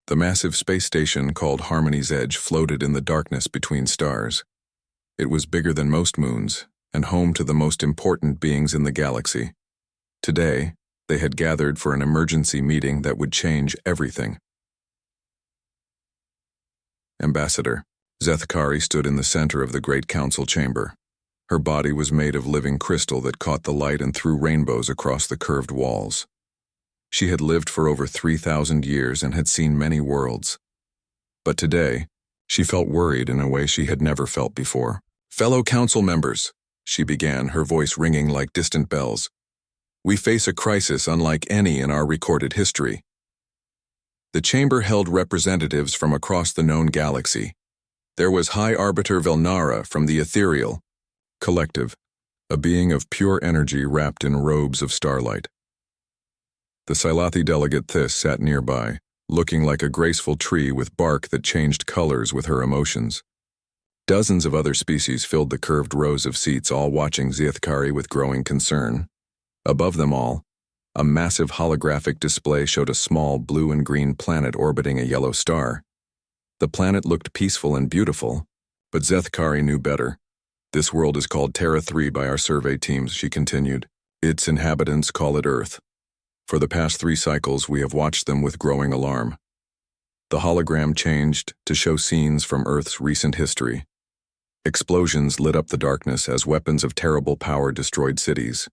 The massive space station called Harmony's Edge floated in the darkness between stars. It was bigger than most moons, and home to the most important beings in the galaxy. Today, they had gathered for an emergency meeting that would change everything. Ambassador Zethkari stood in the center of the great council chamber. Her body was made of living crystal that caught the light and threw rainbows across the curved walls. She had lived for over 3,000 years and had seen many worlds. But today, she felt worried in a way she had never felt before. "Fellow council members," she began, her voice ringing like distant bells. "We face a crisis unlike any in our recorded history." The chamber held representatives from across the known galaxy. There was High Arbiter Velnara from the Ethereal Collective, a being of pure energy wrapped in robes of starlight. The Silathi delegate Thys sat nearby, looking like a graceful tree with bark that changed colors with her emotions. Dozens of other species filled the curved rows of seats, all watching Zethkari with growing concern. Above them all, a massive holographic display showed a small blue and green planet orbiting a yellow star. The planet looked peaceful and beautiful, but Zethkari knew better. "This world is called Terra 3 by our survey teams," she continued. "Its inhabitants call it Earth. For the past 3 cycles, we have watched them with growing alarm." The hologram changed to show scenes from Earth's recent history. Explosions lit up the darkness as weapons of terrible power destroyed cities.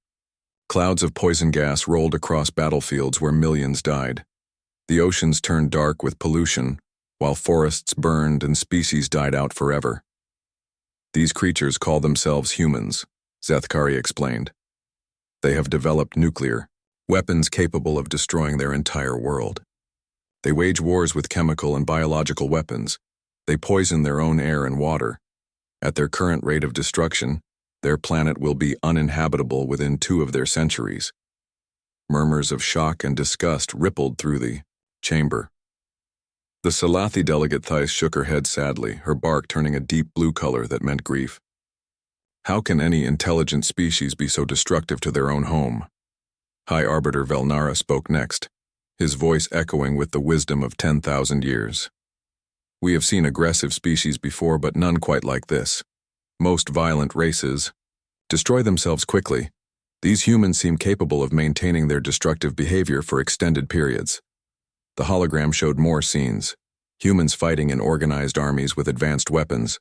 Clouds of poison gas rolled across battlefields where millions died. The oceans turned dark with pollution, while forests burned and species died out forever. "These creatures call themselves humans," Zethkari explained. "They have developed nuclear weapons capable of destroying their entire world. They wage wars with chemical and biological weapons. They poison their own air and water. At their current rate of destruction, their planet will be uninhabitable within 2 of their centuries." Murmurs of shock and disgust rippled through the chamber. The Silathi delegate Thys shook her head sadly, her bark turning a deep blue color that meant grief. "How can any intelligent species be so destructive to their own home?" High Arbiter Velnara spoke next, his voice echoing with the wisdom of 10,000 years. "We have seen aggressive species before, but none quite like this. Most violent races destroy themselves quickly. These humans seem capable of maintaining their destructive behavior for extended periods." The hologram showed more scenes. Humans fighting in organized armies with advanced weapons,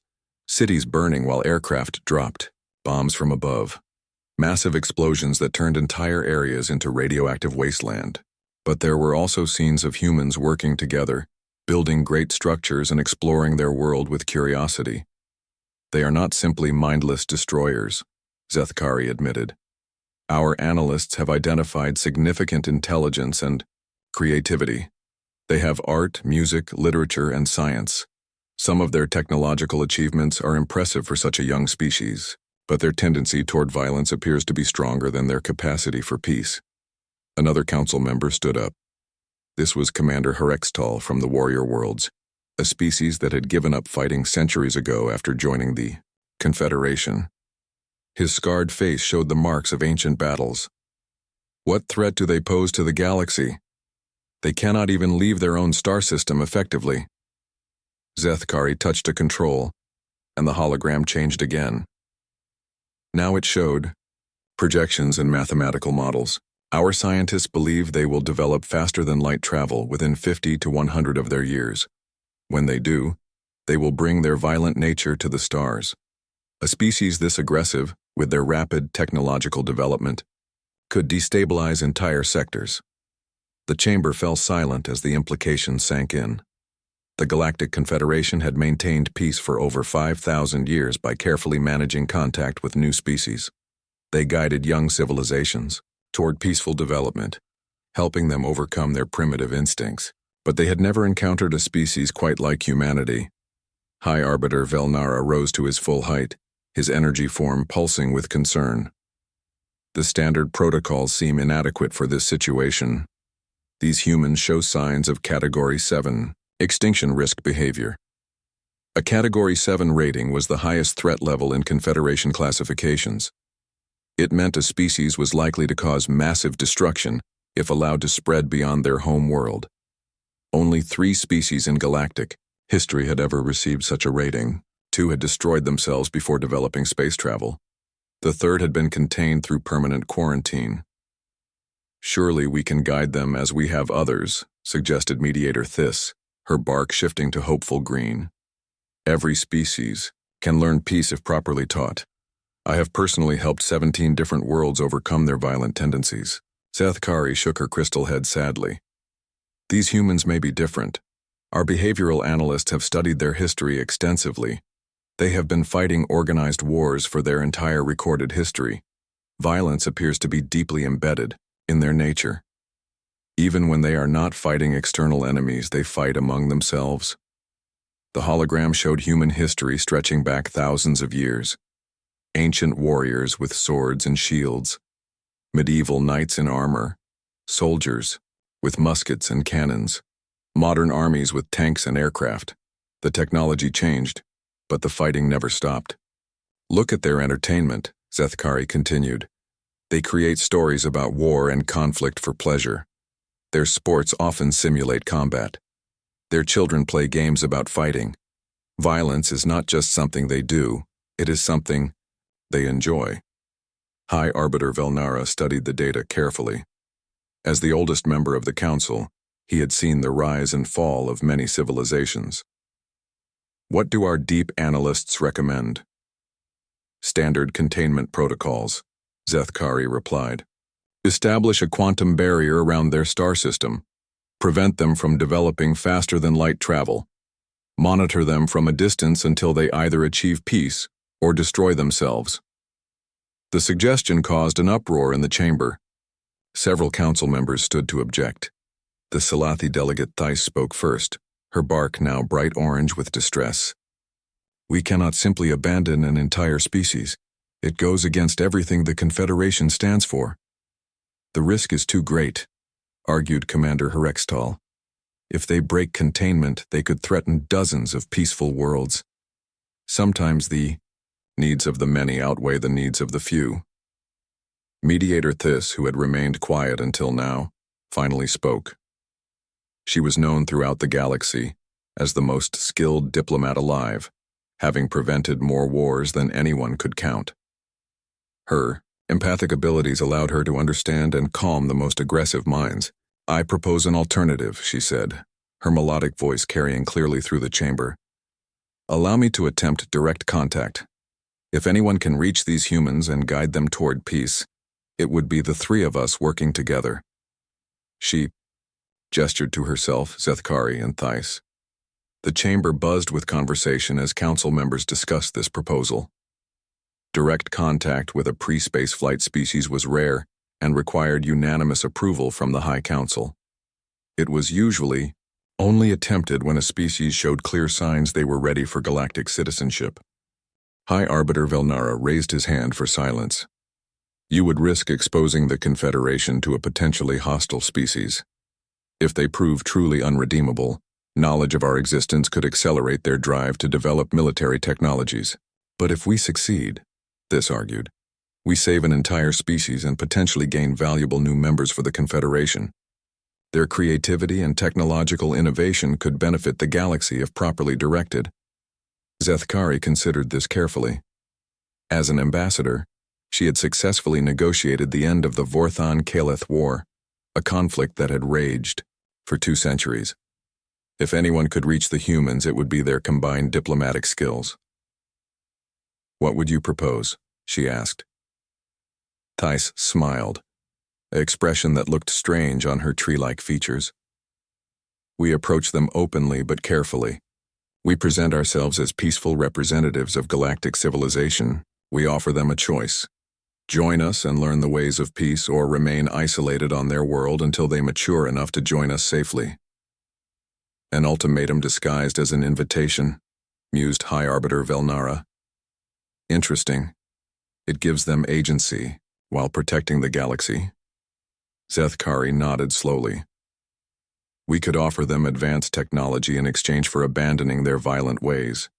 cities burning while aircraft dropped bombs from above, massive explosions that turned entire areas into radioactive wasteland. But there were also scenes of humans working together, building great structures and exploring their world with curiosity. "They are not simply mindless destroyers," Zethkari admitted. "Our analysts have identified significant intelligence and creativity. They have art, music, literature, and science. Some of their technological achievements are impressive for such a young species, but their tendency toward violence appears to be stronger than their capacity for peace." Another council member stood up. This was Commander Herextal from the Warrior Worlds, a species that had given up fighting centuries ago after joining the Confederation. His scarred face showed the marks of ancient battles. "What threat do they pose to the galaxy? They cannot even leave their own star system effectively." Zethkari touched a control, and the hologram changed again. Now it showed projections and mathematical models. "Our scientists believe they will develop faster than light travel within 50 to 100 of their years. When they do, they will bring their violent nature to the stars. A species this aggressive, with their rapid technological development, could destabilize entire sectors." The chamber fell silent as the implications sank in. The Galactic Confederation had maintained peace for over 5,000 years by carefully managing contact with new species. They guided young civilizations toward peaceful development, helping them overcome their primitive instincts. But they had never encountered a species quite like humanity. High Arbiter Velnara rose to his full height, his energy form pulsing with concern. "The standard protocols seem inadequate for this situation. These humans show signs of Category 7 extinction risk behavior." A Category 7 rating was the highest threat level in Confederation classifications. It meant a species was likely to cause massive destruction if allowed to spread beyond their home world. Only 3 species in galactic history had ever received such a rating. 2 had destroyed themselves before developing space travel. The 3rd had been contained through permanent quarantine. Surely we can guide them as we have others, suggested Mediator Thys, her bark shifting to hopeful green. Every species can learn peace if properly taught. I have personally helped 17 different worlds overcome their violent tendencies. Zathkari shook her crystal head sadly. These humans may be different. Our behavioral analysts have studied their history extensively. They have been fighting organized wars for their entire recorded history. Violence appears to be deeply embedded in their nature. Even when they are not fighting external enemies, they fight among themselves. The hologram showed human history stretching back thousands of years. Ancient warriors with swords and shields, medieval knights in armor, soldiers with muskets and cannons, modern armies with tanks and aircraft. The technology changed, but the fighting never stopped. Look at their entertainment, Zathkari continued. They create stories about war and conflict for pleasure. Their sports often simulate combat. Their children play games about fighting. Violence is not just something they do, it is something they enjoy. High Arbiter Velnara studied the data carefully. As the oldest member of the Council, he had seen the rise and fall of many civilizations. What do our deep analysts recommend? Standard containment protocols, Zathkari replied. Establish a quantum barrier around their star system. Prevent them from developing faster than light travel. Monitor them from a distance until they either achieve peace or destroy themselves. The suggestion caused an uproar in the chamber. Several council members stood to object. The Salathi delegate Thys spoke first, her bark now bright orange with distress. We cannot simply abandon an entire species. It goes against everything the Confederation stands for. The risk is too great, argued Commander Herextal. If they break containment, they could threaten dozens of peaceful worlds. Sometimes the needs of the many outweigh the needs of the few. Mediator Thys, who had remained quiet until now, finally spoke. She was known throughout the galaxy as the most skilled diplomat alive, having prevented more wars than anyone could count. Her empathic abilities allowed her to understand and calm the most aggressive minds. I propose an alternative, she said, her melodic voice carrying clearly through the chamber. Allow me to attempt direct contact. If anyone can reach these humans and guide them toward peace, it would be the 3 of us working together. She gestured to herself, Zathkari, and Thys. The chamber buzzed with conversation as council members discussed this proposal. Direct contact with a pre-space flight species was rare and required unanimous approval from the High Council. It was usually only attempted when a species showed clear signs they were ready for galactic citizenship. High Arbiter Velnara raised his hand for silence. You would risk exposing the Confederation to a potentially hostile species. If they prove truly unredeemable, knowledge of our existence could accelerate their drive to develop military technologies. But if we succeed, Thys argued, we save an entire species and potentially gain valuable new members for the Confederation. Their creativity and technological innovation could benefit the galaxy if properly directed. Zathkari considered this carefully. As an ambassador, she had successfully negotiated the end of the Vorthon-Kaleth War, a conflict that had raged for 2 centuries. If anyone could reach the humans, it would be their combined diplomatic skills. What would you propose? She asked. Thys smiled, an expression that looked strange on her tree-like features. We approach them openly but carefully. We present ourselves as peaceful representatives of galactic civilization. We offer them a choice. Join us and learn the ways of peace, or remain isolated on their world until they mature enough to join us safely. An ultimatum disguised as an invitation, mused High Arbiter Velnara. Interesting. It gives them agency, while protecting the galaxy. Zathkari nodded slowly. We could offer them advanced technology in exchange for abandoning their violent ways.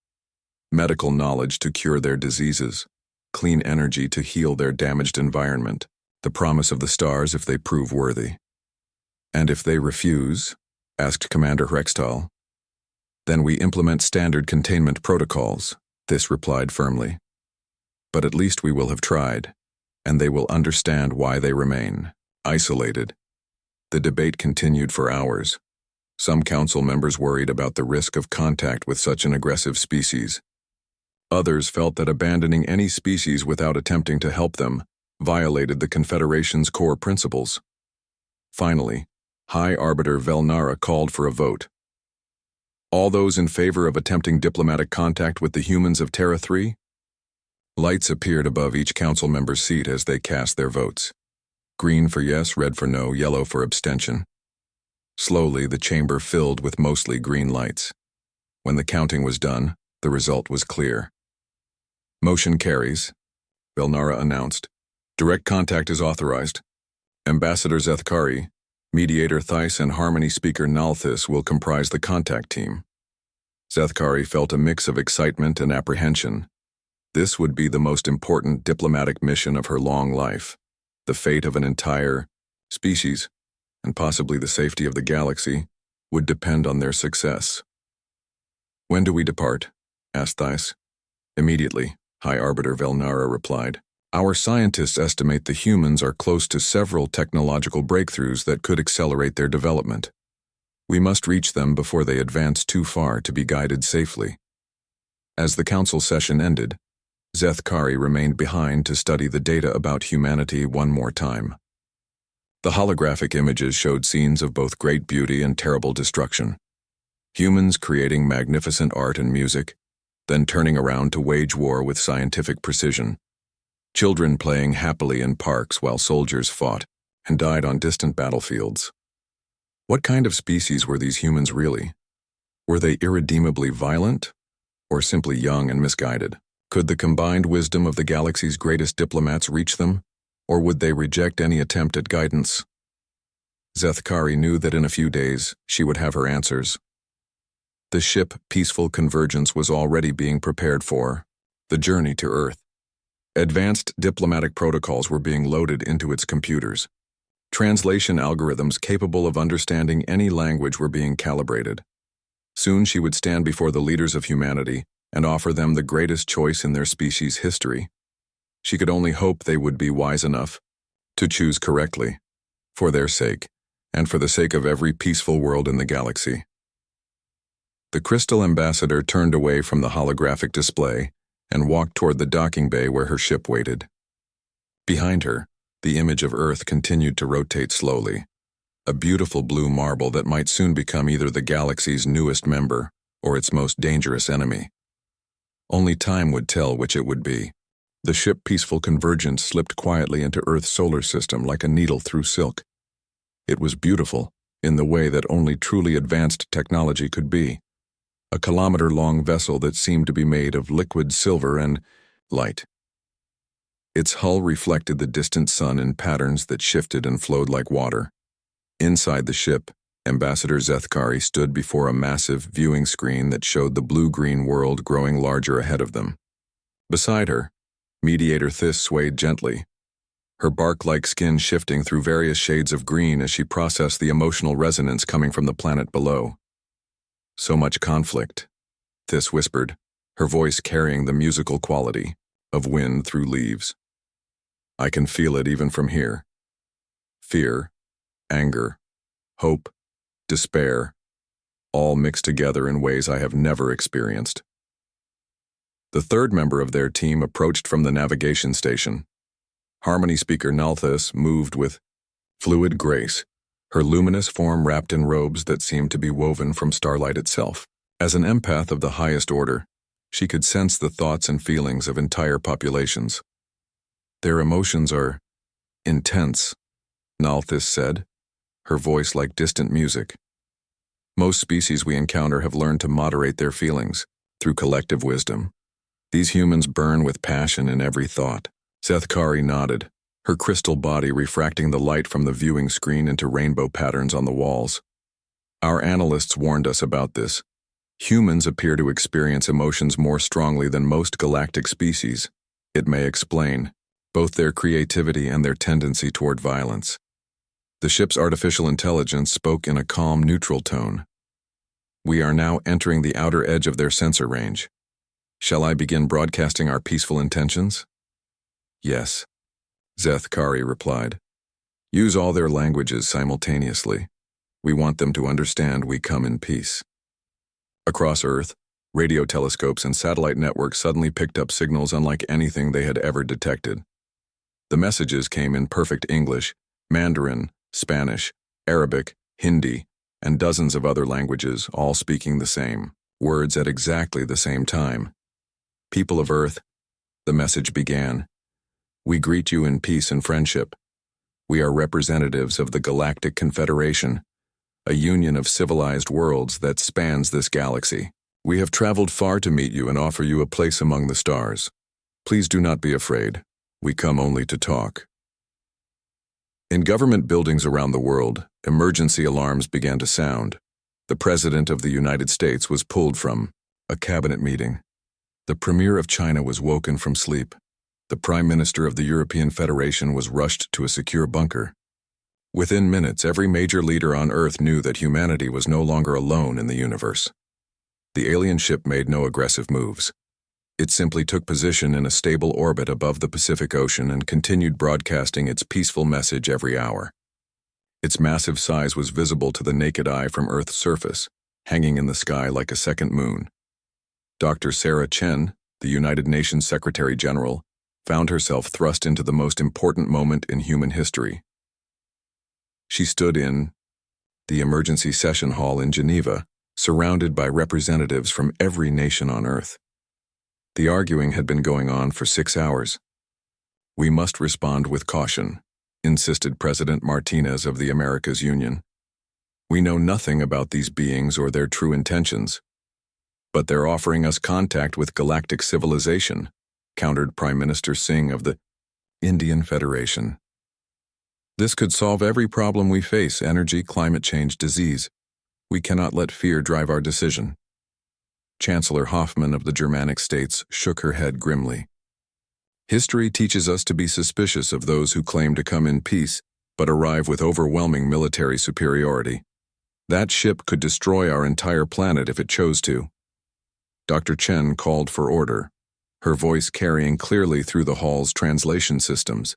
Medical knowledge to cure their diseases. Clean energy to heal their damaged environment. The promise of the stars if they prove worthy. And if they refuse, asked Commander Rextal. Then we implement standard containment protocols, This replied firmly. But at least we will have tried, and they will understand why they remain isolated. The debate continued for hours. Some council members worried about the risk of contact with such an aggressive species. Others felt that abandoning any species without attempting to help them violated the Confederation's core principles. Finally, High Arbiter Velnara called for a vote. All those in favor of attempting diplomatic contact with the humans of Terra 3? Lights appeared above each council member's seat as they cast their votes. Green for yes, red for no, yellow for abstention. Slowly, the chamber filled with mostly green lights. When the counting was done, the result was clear. Motion carries, Velnara announced. Direct contact is authorized. Ambassador Zethkari, Mediator Thys, and Harmony Speaker Nalthis will comprise the contact team. Zethkari felt a mix of excitement and apprehension. This would be the most important diplomatic mission of her long life. The fate of an entire species, and possibly the safety of the galaxy, would depend on their success. When do we depart? Asked Thys. Immediately, High Arbiter Velnara replied. Our scientists estimate the humans are close to several technological breakthroughs that could accelerate their development. We must reach them before they advance too far to be guided safely. As the council session ended, Zethkari remained behind to study the data about humanity one more time. The holographic images showed scenes of both great beauty and terrible destruction. Humans creating magnificent art and music, then turning around to wage war with scientific precision. Children playing happily in parks while soldiers fought and died on distant battlefields. What kind of species were these humans really? Were they irredeemably violent, or simply young and misguided? Could the combined wisdom of the galaxy's greatest diplomats reach them, or would they reject any attempt at guidance? Zethkari knew that in a few days she would have her answers. The ship Peaceful Convergence was already being prepared for the journey to Earth. Advanced diplomatic protocols were being loaded into its computers. Translation algorithms capable of understanding any language were being calibrated. Soon she would stand before the leaders of humanity and offer them the greatest choice in their species' history. She could only hope they would be wise enough to choose correctly, for their sake, and for the sake of every peaceful world in the galaxy. The Crystal Ambassador turned away from the holographic display and walked toward the docking bay where her ship waited. Behind her, the image of Earth continued to rotate slowly, a beautiful blue marble that might soon become either the galaxy's newest member or its most dangerous enemy. Only time would tell which it would be. The ship Peaceful Convergence slipped quietly into Earth's solar system like a needle through silk. It was beautiful in the way that only truly advanced technology could be. A kilometer-long vessel that seemed to be made of liquid silver and light. Its hull reflected the distant sun in patterns that shifted and flowed like water. Inside the ship, Ambassador Zethkari stood before a massive viewing screen that showed the blue-green world growing larger ahead of them. Beside her, Mediator Thys swayed gently, her bark-like skin shifting through various shades of green as she processed the emotional resonance coming from the planet below. So much conflict, Thys whispered, her voice carrying the musical quality of wind through leaves. I can feel it even from here. Fear, anger, hope, despair, all mixed together in ways I have never experienced. The third member of their team approached from the navigation station. Harmony Speaker Nalthis moved with fluid grace, her luminous form wrapped in robes that seemed to be woven from starlight itself. As an empath of the highest order, she could sense the thoughts and feelings of entire populations. Their emotions are intense, Nalthis said, her voice like distant music. Most species we encounter have learned to moderate their feelings through collective wisdom. These humans burn with passion in every thought. Zethkari nodded, her crystal body refracting the light from the viewing screen into rainbow patterns on the walls. Our analysts warned us about this. Humans appear to experience emotions more strongly than most galactic species. It may explain both their creativity and their tendency toward violence. The ship's artificial intelligence spoke in a calm, neutral tone. "We are now entering the outer edge of their sensor range. Shall I begin broadcasting our peaceful intentions?" "Yes," Zethkari replied. "Use all their languages simultaneously. We want them to understand we come in peace." Across Earth, radio telescopes and satellite networks suddenly picked up signals unlike anything they had ever detected. The messages came in perfect English, Mandarin, Spanish, Arabic, Hindi, and dozens of other languages, all speaking the same words at exactly the same time. "People of Earth," the message began, "we greet you in peace and friendship. We are representatives of the Galactic Confederation, a union of civilized worlds that spans this galaxy. We have traveled far to meet you and offer you a place among the stars. Please do not be afraid. We come only to talk." In government buildings around the world, emergency alarms began to sound. The President of the United States was pulled from a cabinet meeting. The Premier of China was woken from sleep. The Prime Minister of the European Federation was rushed to a secure bunker. Within minutes, every major leader on Earth knew that humanity was no longer alone in the universe. The alien ship made no aggressive moves. It simply took position in a stable orbit above the Pacific Ocean and continued broadcasting its peaceful message every hour. Its massive size was visible to the naked eye from Earth's surface, hanging in the sky like a second moon. Dr. Sarah Chen, the United Nations Secretary General, found herself thrust into the most important moment in human history. She stood in the emergency session hall in Geneva, surrounded by representatives from every nation on Earth. The arguing had been going on for 6 hours. "We must respond with caution," insisted President Martinez of the Americas Union. "We know nothing about these beings or their true intentions. But they're offering us contact with galactic civilization," countered Prime Minister Singh of the Indian Federation. "This could solve every problem we face: energy, climate change, disease. We cannot let fear drive our decision." Chancellor Hoffmann of the Germanic states shook her head grimly. "History teaches us to be suspicious of those who claim to come in peace but arrive with overwhelming military superiority. That ship could destroy our entire planet if it chose to." Dr. Chen called for order, her voice carrying clearly through the hall's translation systems.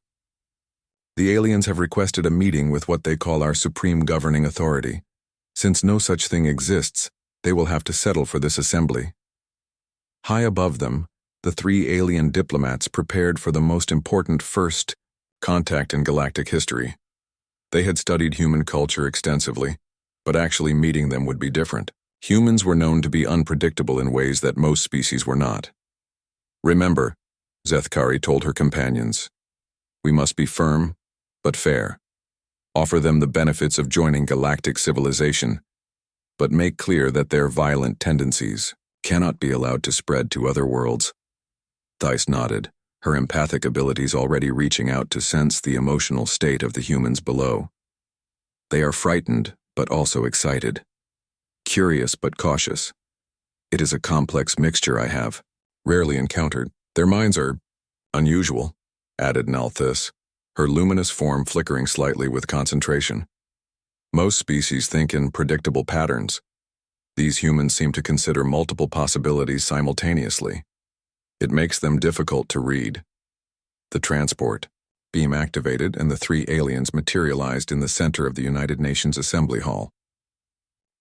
"The aliens have requested a meeting with what they call our supreme governing authority. Since no such thing exists, they will have to settle for this assembly." High above them, the 3 alien diplomats prepared for the most important first contact in galactic history. They had studied human culture extensively, but actually meeting them would be different. Humans were known to be unpredictable in ways that most species were not. "Remember," Zethkari told her companions, "we must be firm, but fair. Offer them the benefits of joining galactic civilization, but make clear that their violent tendencies cannot be allowed to spread to other worlds." Thais nodded, her empathic abilities already reaching out to sense the emotional state of the humans below. They are frightened, but also excited. Curious, but cautious. It is a complex mixture I have rarely encountered. Their minds are unusual, added Nalthis, her luminous form flickering slightly with concentration. Most species think in predictable patterns. These humans seem to consider multiple possibilities simultaneously. It makes them difficult to read. The transport beam activated and the 3 aliens materialized in the center of the United Nations Assembly Hall.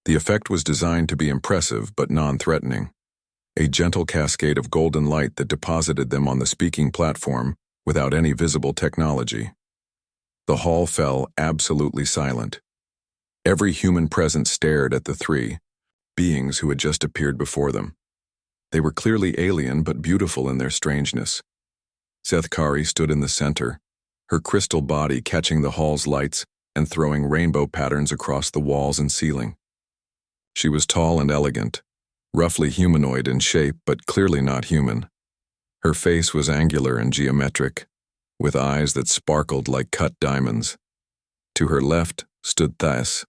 The effect was designed to be impressive but non-threatening. A gentle cascade of golden light that deposited them on the speaking platform without any visible technology. The hall fell absolutely silent. Every human present stared at the 3 beings who had just appeared before them. They were clearly alien but beautiful in their strangeness. Zethkari stood in the center, her crystal body catching the hall's lights and throwing rainbow patterns across the walls and ceiling. She was tall and elegant, roughly humanoid in shape but clearly not human. Her face was angular and geometric, with eyes that sparkled like cut diamonds. To her left stood Thais,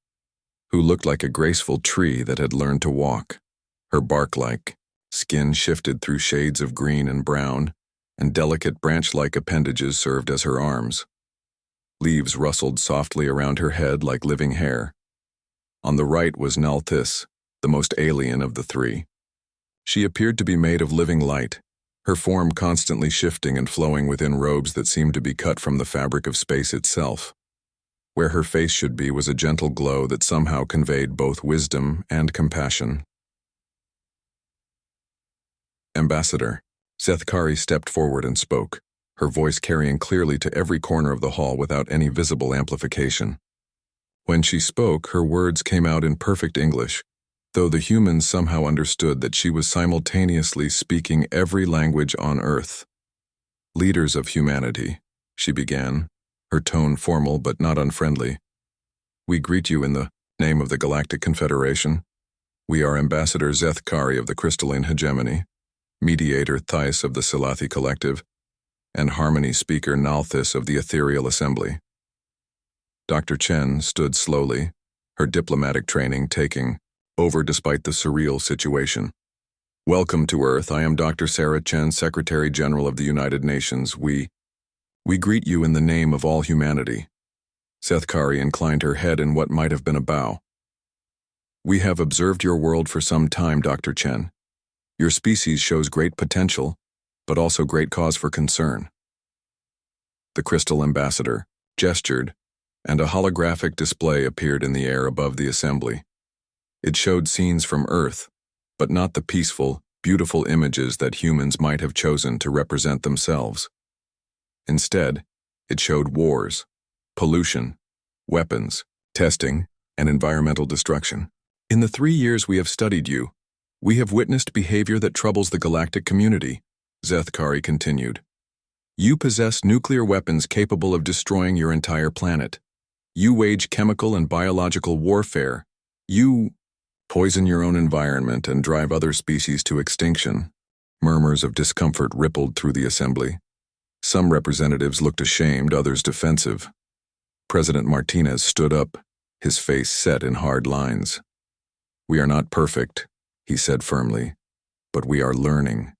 who looked like a graceful tree that had learned to walk. Her bark-like skin shifted through shades of green and brown, and delicate branch-like appendages served as her arms. Leaves rustled softly around her head like living hair. On the right was Nalthis, the most alien of the three. She appeared to be made of living light, her form constantly shifting and flowing within robes that seemed to be cut from the fabric of space itself. Where her face should be was a gentle glow that somehow conveyed both wisdom and compassion. Ambassador. Zethkari stepped forward and spoke, her voice carrying clearly to every corner of the hall without any visible amplification. When she spoke, her words came out in perfect English, though the humans somehow understood that she was simultaneously speaking every language on Earth. Leaders of humanity, she began, her tone formal but not unfriendly. We greet you in the name of the Galactic Confederation. We are Ambassador Zethkari of the Crystalline Hegemony, Mediator Thais of the Silathi Collective, and Harmony Speaker Nalthis of the Ethereal Assembly. Dr. Chen stood slowly, her diplomatic training taking over despite the surreal situation. Welcome to Earth. I am Dr. Sarah Chen, Secretary General of the United Nations. We greet you in the name of all humanity. Zethkari inclined her head in what might have been a bow. We have observed your world for some time, Dr. Chen. Your species shows great potential, but also great cause for concern. The Crystal Ambassador gestured, and a holographic display appeared in the air above the assembly. It showed scenes from Earth, but not the peaceful, beautiful images that humans might have chosen to represent themselves. Instead, it showed wars, pollution, weapons, testing, and environmental destruction. In the 3 years we have studied you, we have witnessed behavior that troubles the galactic community, Zethkari continued. You possess nuclear weapons capable of destroying your entire planet. You wage chemical and biological warfare. You poison your own environment and drive other species to extinction. Murmurs of discomfort rippled through the assembly. Some representatives looked ashamed, others defensive. President Martinez stood up, his face set in hard lines. We are not perfect, he said firmly, but we are learning.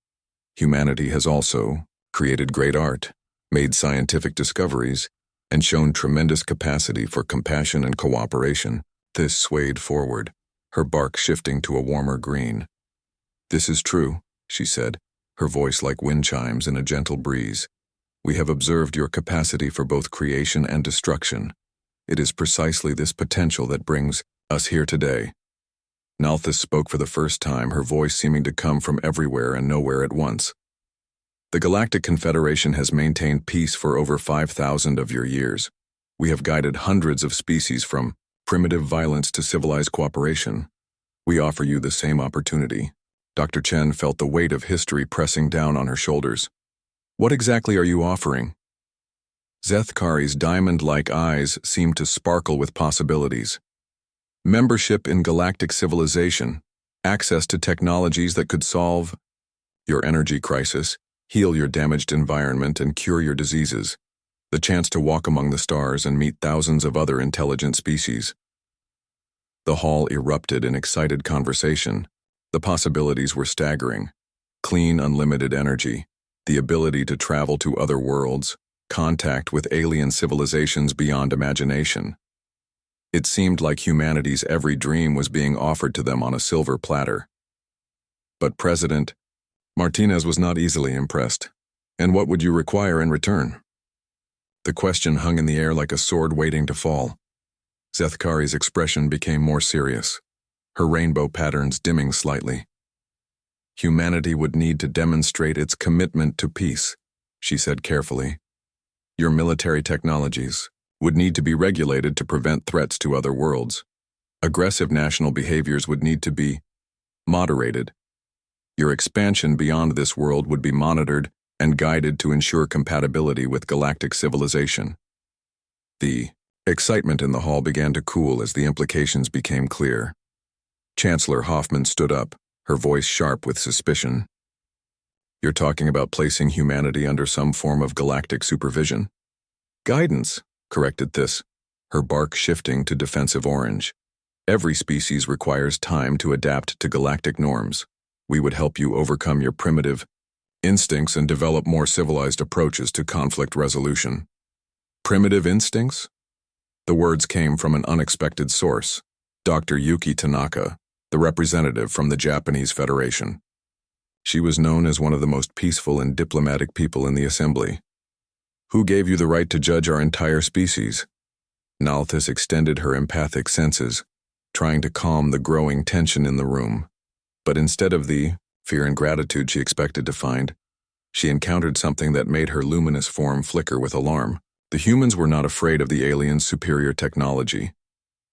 Humanity has also created great art, made scientific discoveries, and shown tremendous capacity for compassion and cooperation. This swayed forward, her bark shifting to a warmer green. This is true, she said, her voice like wind chimes in a gentle breeze. We have observed your capacity for both creation and destruction. It is precisely this potential that brings us here today. Nalthis spoke for the first time, her voice seeming to come from everywhere and nowhere at once. The Galactic Confederation has maintained peace for over 5,000 of your years. We have guided hundreds of species from primitive violence to civilized cooperation. We offer you the same opportunity. Dr. Chen felt the weight of history pressing down on her shoulders. What exactly are you offering? Zethkari's diamond-like eyes seemed to sparkle with possibilities. Membership in galactic civilization, access to technologies that could solve your energy crisis, heal your damaged environment, and cure your diseases, the chance to walk among the stars and meet thousands of other intelligent species. The hall erupted in excited conversation. The possibilities were staggering. Clean, unlimited energy, the ability to travel to other worlds, contact with alien civilizations beyond imagination. It seemed like humanity's every dream was being offered to them on a silver platter. But President Martinez was not easily impressed. And what would you require in return? The question hung in the air like a sword waiting to fall. Zethkari's expression became more serious, her rainbow patterns dimming slightly. Humanity would need to demonstrate its commitment to peace, she said carefully. Your military technologies would need to be regulated to prevent threats to other worlds. Aggressive national behaviors would need to be moderated. Your expansion beyond this world would be monitored and guided to ensure compatibility with galactic civilization. The excitement in the hall began to cool as the implications became clear. Chancellor Hoffman stood up, her voice sharp with suspicion. You're talking about placing humanity under some form of galactic supervision? Guidance, corrected Thys, her bark shifting to defensive orange. Every species requires time to adapt to galactic norms. We would help you overcome your primitive instincts and develop more civilized approaches to conflict resolution. Primitive instincts? The words came from an unexpected source, Dr. Yuki Tanaka, the representative from the Japanese Federation. She was known as one of the most peaceful and diplomatic people in the assembly. Who gave you the right to judge our entire species? Nalthis extended her empathic senses, trying to calm the growing tension in the room. But instead of the fear and gratitude she expected to find, she encountered something that made her luminous form flicker with alarm. The humans were not afraid of the aliens' superior technology.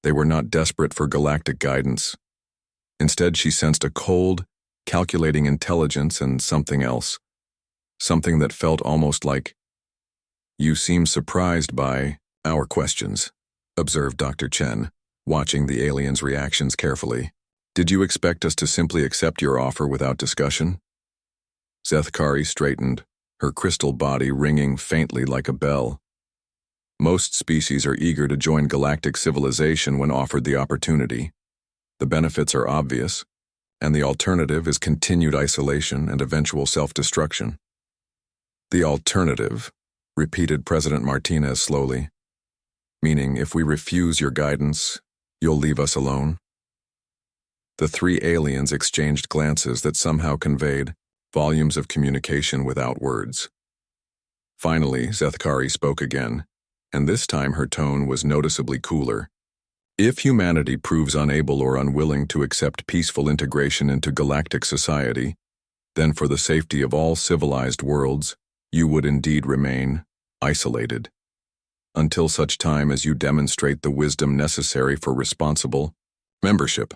They were not desperate for galactic guidance. Instead, she sensed a cold, calculating intelligence and something else. Something that felt almost like, "You seem surprised by our questions," observed Dr. Chen, watching the aliens' reactions carefully. "Did you expect us to simply accept your offer without discussion?" Zethkari straightened, her crystal body ringing faintly like a bell. Most species are eager to join galactic civilization when offered the opportunity. The benefits are obvious, and the alternative is continued isolation and eventual self-destruction. "The alternative," repeated President Martinez slowly. "Meaning, if we refuse your guidance, you'll leave us alone?" The three aliens exchanged glances that somehow conveyed volumes of communication without words. Finally, Zethkari spoke again, and this time her tone was noticeably cooler. "If humanity proves unable or unwilling to accept peaceful integration into galactic society, then for the safety of all civilized worlds, you would indeed remain isolated, until such time as you demonstrate the wisdom necessary for responsible membership."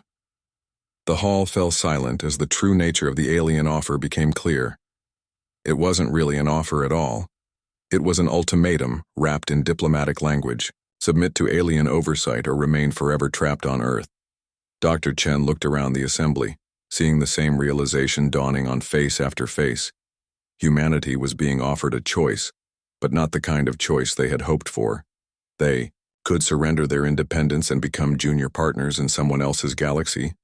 The hall fell silent as the true nature of the alien offer became clear. It wasn't really an offer at all. It was an ultimatum wrapped in diplomatic language: submit to alien oversight or remain forever trapped on Earth. Dr. Chen looked around the assembly, seeing the same realization dawning on face after face. Humanity was being offered a choice, but not the kind of choice they had hoped for. They could surrender their independence and become junior partners in someone else's galaxy,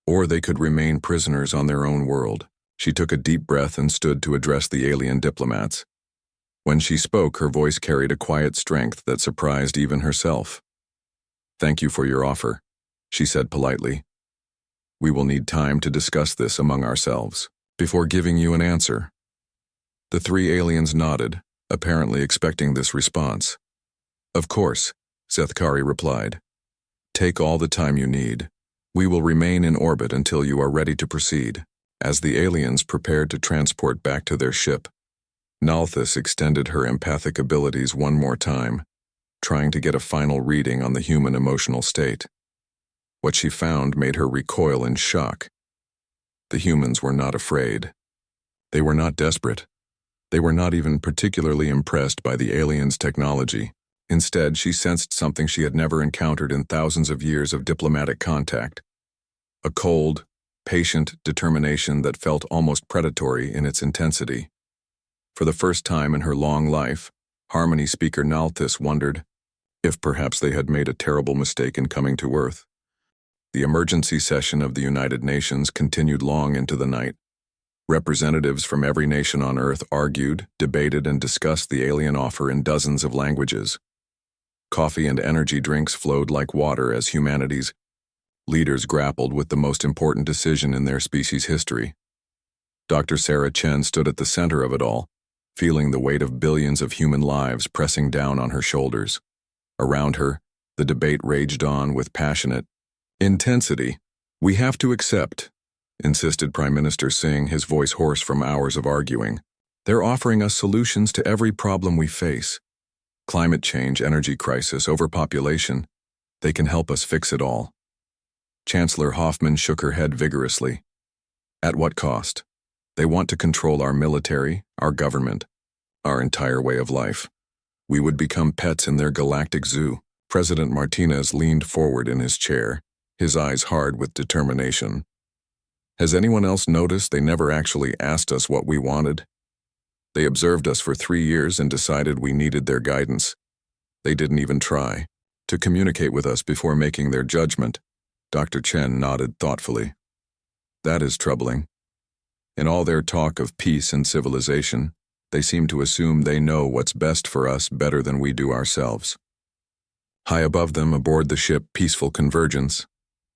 or they could remain prisoners on their own world. She took a deep breath and stood to address the alien diplomats. When she spoke, her voice carried a quiet strength that surprised even herself. "Thank you for your offer," she said politely. "We will need time to discuss this among ourselves before giving you an answer." The three aliens nodded, apparently expecting this response. "Of course," Zethkari replied. "Take all the time you need. We will remain in orbit until you are ready to proceed." As the aliens prepared to transport back to their ship, Nalthis extended her empathic abilities one more time, trying to get a final reading on the human emotional state. What she found made her recoil in shock. The humans were not afraid. They were not desperate. They were not even particularly impressed by the aliens' technology. Instead, she sensed something she had never encountered in thousands of years of diplomatic contact. A cold, patient determination that felt almost predatory in its intensity. For the first time in her long life, Harmony speaker Nalthis wondered if perhaps they had made a terrible mistake in coming to Earth. The emergency session of the United Nations continued long into the night. Representatives from every nation on Earth argued, debated, and discussed the alien offer in dozens of languages. Coffee and energy drinks flowed like water as humanity's leaders grappled with the most important decision in their species' history. Dr. Sarah Chen stood at the center of it all, feeling the weight of billions of human lives pressing down on her shoulders. Around her, the debate raged on with passionate intensity. "We have to accept," insisted Prime Minister Singh, his voice hoarse from hours of arguing. "They're offering us solutions to every problem we face. Climate change, energy crisis, overpopulation. They can help us fix it all." Chancellor Hoffman shook her head vigorously. "At what cost? They want to control our military, our government, our entire way of life. We would become pets in their galactic zoo." President Martinez leaned forward in his chair, his eyes hard with determination. "Has anyone else noticed they never actually asked us what we wanted? They observed us for 3 years and decided we needed their guidance. They didn't even try to communicate with us before making their judgment." Dr. Chen nodded thoughtfully. "That is troubling. In all their talk of peace and civilization, They seem to assume they know what's best for us better than we do ourselves. High above them, aboard the ship Peaceful Convergence,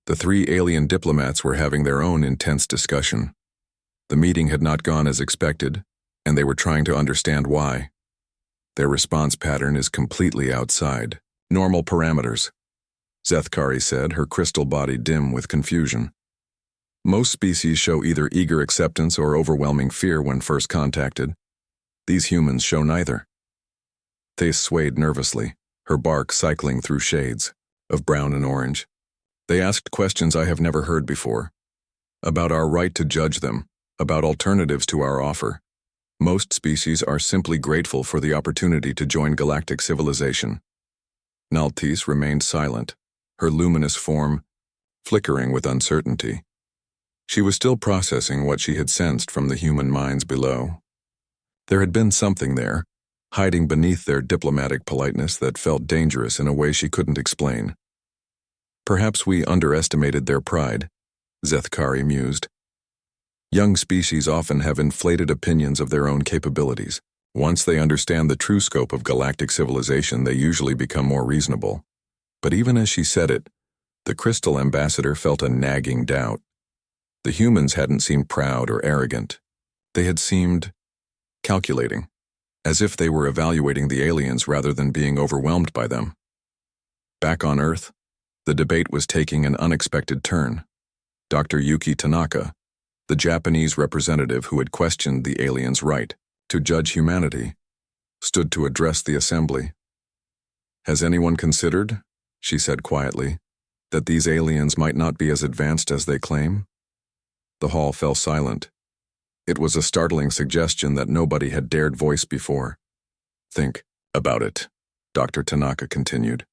the three alien diplomats were having their own intense discussion. The meeting had not gone as expected, and they were trying to understand why. Their response pattern is completely outside normal parameters, Zethkari said, her crystal body dim with confusion. Most species show either eager acceptance or overwhelming fear when first contacted. These humans show neither. Thais swayed nervously, her bark cycling through shades of brown and orange. They asked questions I have never heard before. About our right to judge them, about alternatives to our offer. Most species are simply grateful for the opportunity to join galactic civilization. Naltis remained silent, her luminous form flickering with uncertainty. She was still processing what she had sensed from the human minds below. There had been something there, hiding beneath their diplomatic politeness that felt dangerous in a way she couldn't explain. Perhaps we underestimated their pride, Zethkari mused. Young species often have inflated opinions of their own capabilities. Once they understand the true scope of galactic civilization, they usually become more reasonable. But even as she said it, the Crystal Ambassador felt a nagging doubt. The humans hadn't seemed proud or arrogant. They had seemed calculating, as if they were evaluating the aliens rather than being overwhelmed by them. Back on Earth, the debate was taking an unexpected turn. Dr. Yuki Tanaka, the Japanese representative who had questioned the aliens' right to judge humanity, stood to address the assembly. "Has anyone considered," she said quietly, "that these aliens might not be as advanced as they claim?" The hall fell silent. It was a startling suggestion that nobody had dared voice before. "Think about it," Dr. Tanaka continued.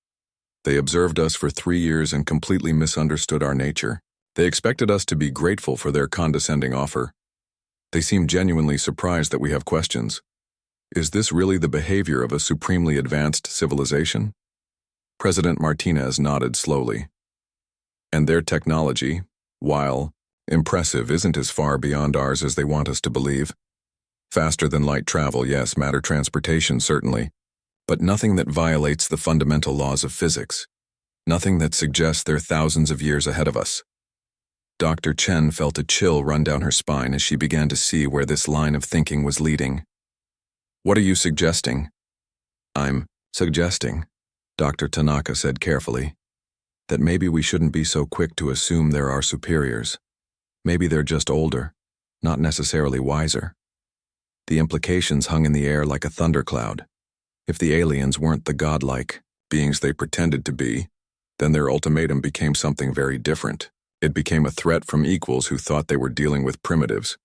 "They observed us for 3 years and completely misunderstood our nature. They expected us to be grateful for their condescending offer. They seem genuinely surprised that we have questions. Is this really the behavior of a supremely advanced civilization?" President Martinez nodded slowly. "And their technology, while impressive, isn't as far beyond ours as they want us to believe. Faster than light travel, yes, matter transportation, certainly, but nothing that violates the fundamental laws of physics. Nothing that suggests they're thousands of years ahead of us." Dr. Chen felt a chill run down her spine as she began to see where this line of thinking was leading. "What are you suggesting?" "I'm suggesting," Dr. Tanaka said carefully, "that maybe we shouldn't be so quick to assume they're our superiors. Maybe they're just older, not necessarily wiser." The implications hung in the air like a thundercloud. If the aliens weren't the godlike beings they pretended to be, then their ultimatum became something very different. It became a threat from equals who thought they were dealing with primitives.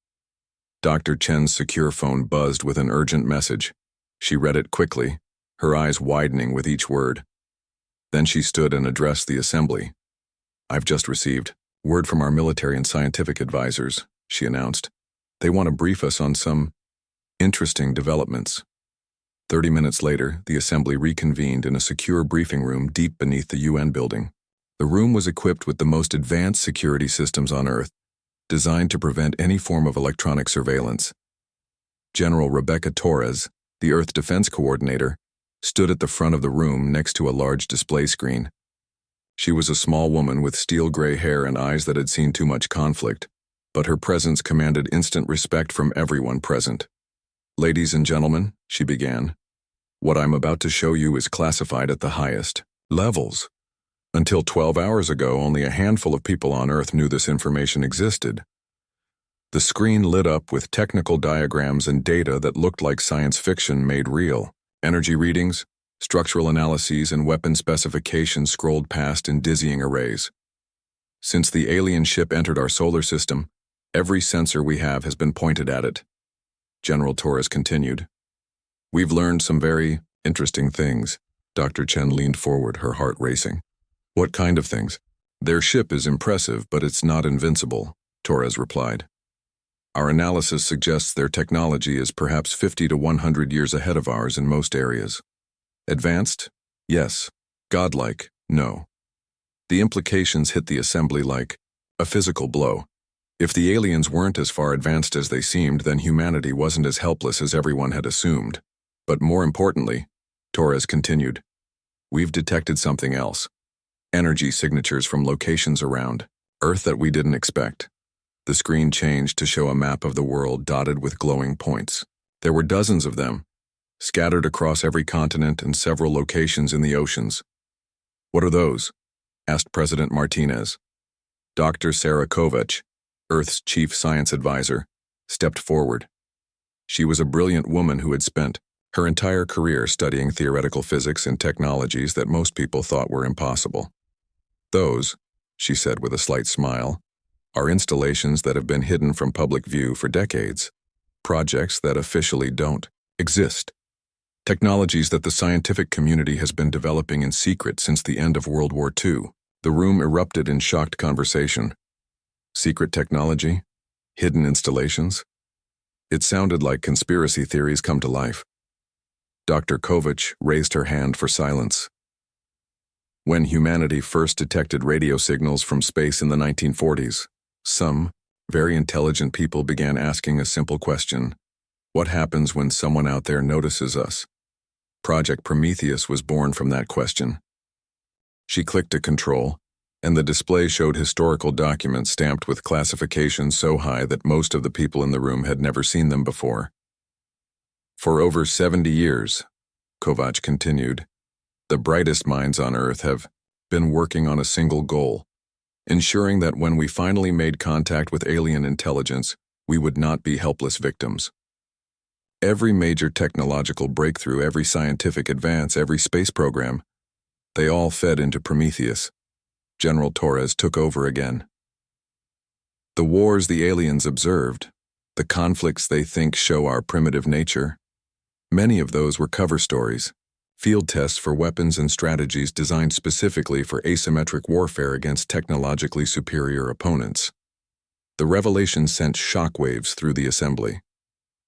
Dr. Chen's secure phone buzzed with an urgent message. She read it quickly, her eyes widening with each word. Then she stood and addressed the assembly. "I've just received word from our military and scientific advisors," she announced. "They want to brief us on some interesting developments." 30 minutes later, the assembly reconvened in a secure briefing room deep beneath the UN building. The room was equipped with the most advanced security systems on Earth, designed to prevent any form of electronic surveillance. General Rebecca Torres, the Earth Defense Coordinator, stood at the front of the room next to a large display screen. She was a small woman with steel gray hair and eyes that had seen too much conflict, but her presence commanded instant respect from everyone present. "Ladies and gentlemen," she began, "what I'm about to show you is classified at the highest levels. Until 12 hours ago, only a handful of people on Earth knew this information existed." The screen lit up with technical diagrams and data that looked like science fiction made real. Energy readings, structural analyses, and weapon specifications scrolled past in dizzying arrays. "Since the alien ship entered our solar system, every sensor we have has been pointed at it," General Torres continued. "We've learned some very interesting things." Dr. Chen leaned forward, her heart racing. "What kind of things?" "Their ship is impressive, but it's not invincible," Torres replied. "Our analysis suggests their technology is perhaps 50 to 100 years ahead of ours in most areas. Advanced? Yes. Godlike? No." The implications hit the assembly like a physical blow. If the aliens weren't as far advanced as they seemed, then humanity wasn't as helpless as everyone had assumed. But more importantly, Torres continued, we've detected something else. Energy signatures from locations around Earth that we didn't expect. The screen changed to show a map of the world dotted with glowing points. There were dozens of them, scattered across every continent and several locations in the oceans. What are those? Asked President Martinez. Dr. Sarah Kovach, Earth's chief science advisor, stepped forward. She was a brilliant woman who had spent her entire career studying theoretical physics and technologies that most people thought were impossible. Those, she said with a slight smile, are installations that have been hidden from public view for decades, projects that officially don't exist, technologies that the scientific community has been developing in secret since the end of World War II. The room erupted in shocked conversation. Secret technology? Hidden installations? It sounded like conspiracy theories come to life. Dr. Kovach raised her hand for silence. When humanity first detected radio signals from space in the 1940s, some very intelligent people began asking a simple question. What happens when someone out there notices us? Project Prometheus was born from that question. She clicked a control, and the display showed historical documents stamped with classifications so high that most of the people in the room had never seen them before. For over 70 years, Kovach continued, the brightest minds on Earth have been working on a single goal, ensuring that when we finally made contact with alien intelligence, we would not be helpless victims. Every major technological breakthrough, every scientific advance, every space program, they all fed into Prometheus. General Torres took over again. The wars the aliens observed, the conflicts they think show our primitive nature, many of those were cover stories, field tests for weapons and strategies designed specifically for asymmetric warfare against technologically superior opponents. The revelation sent shockwaves through the assembly.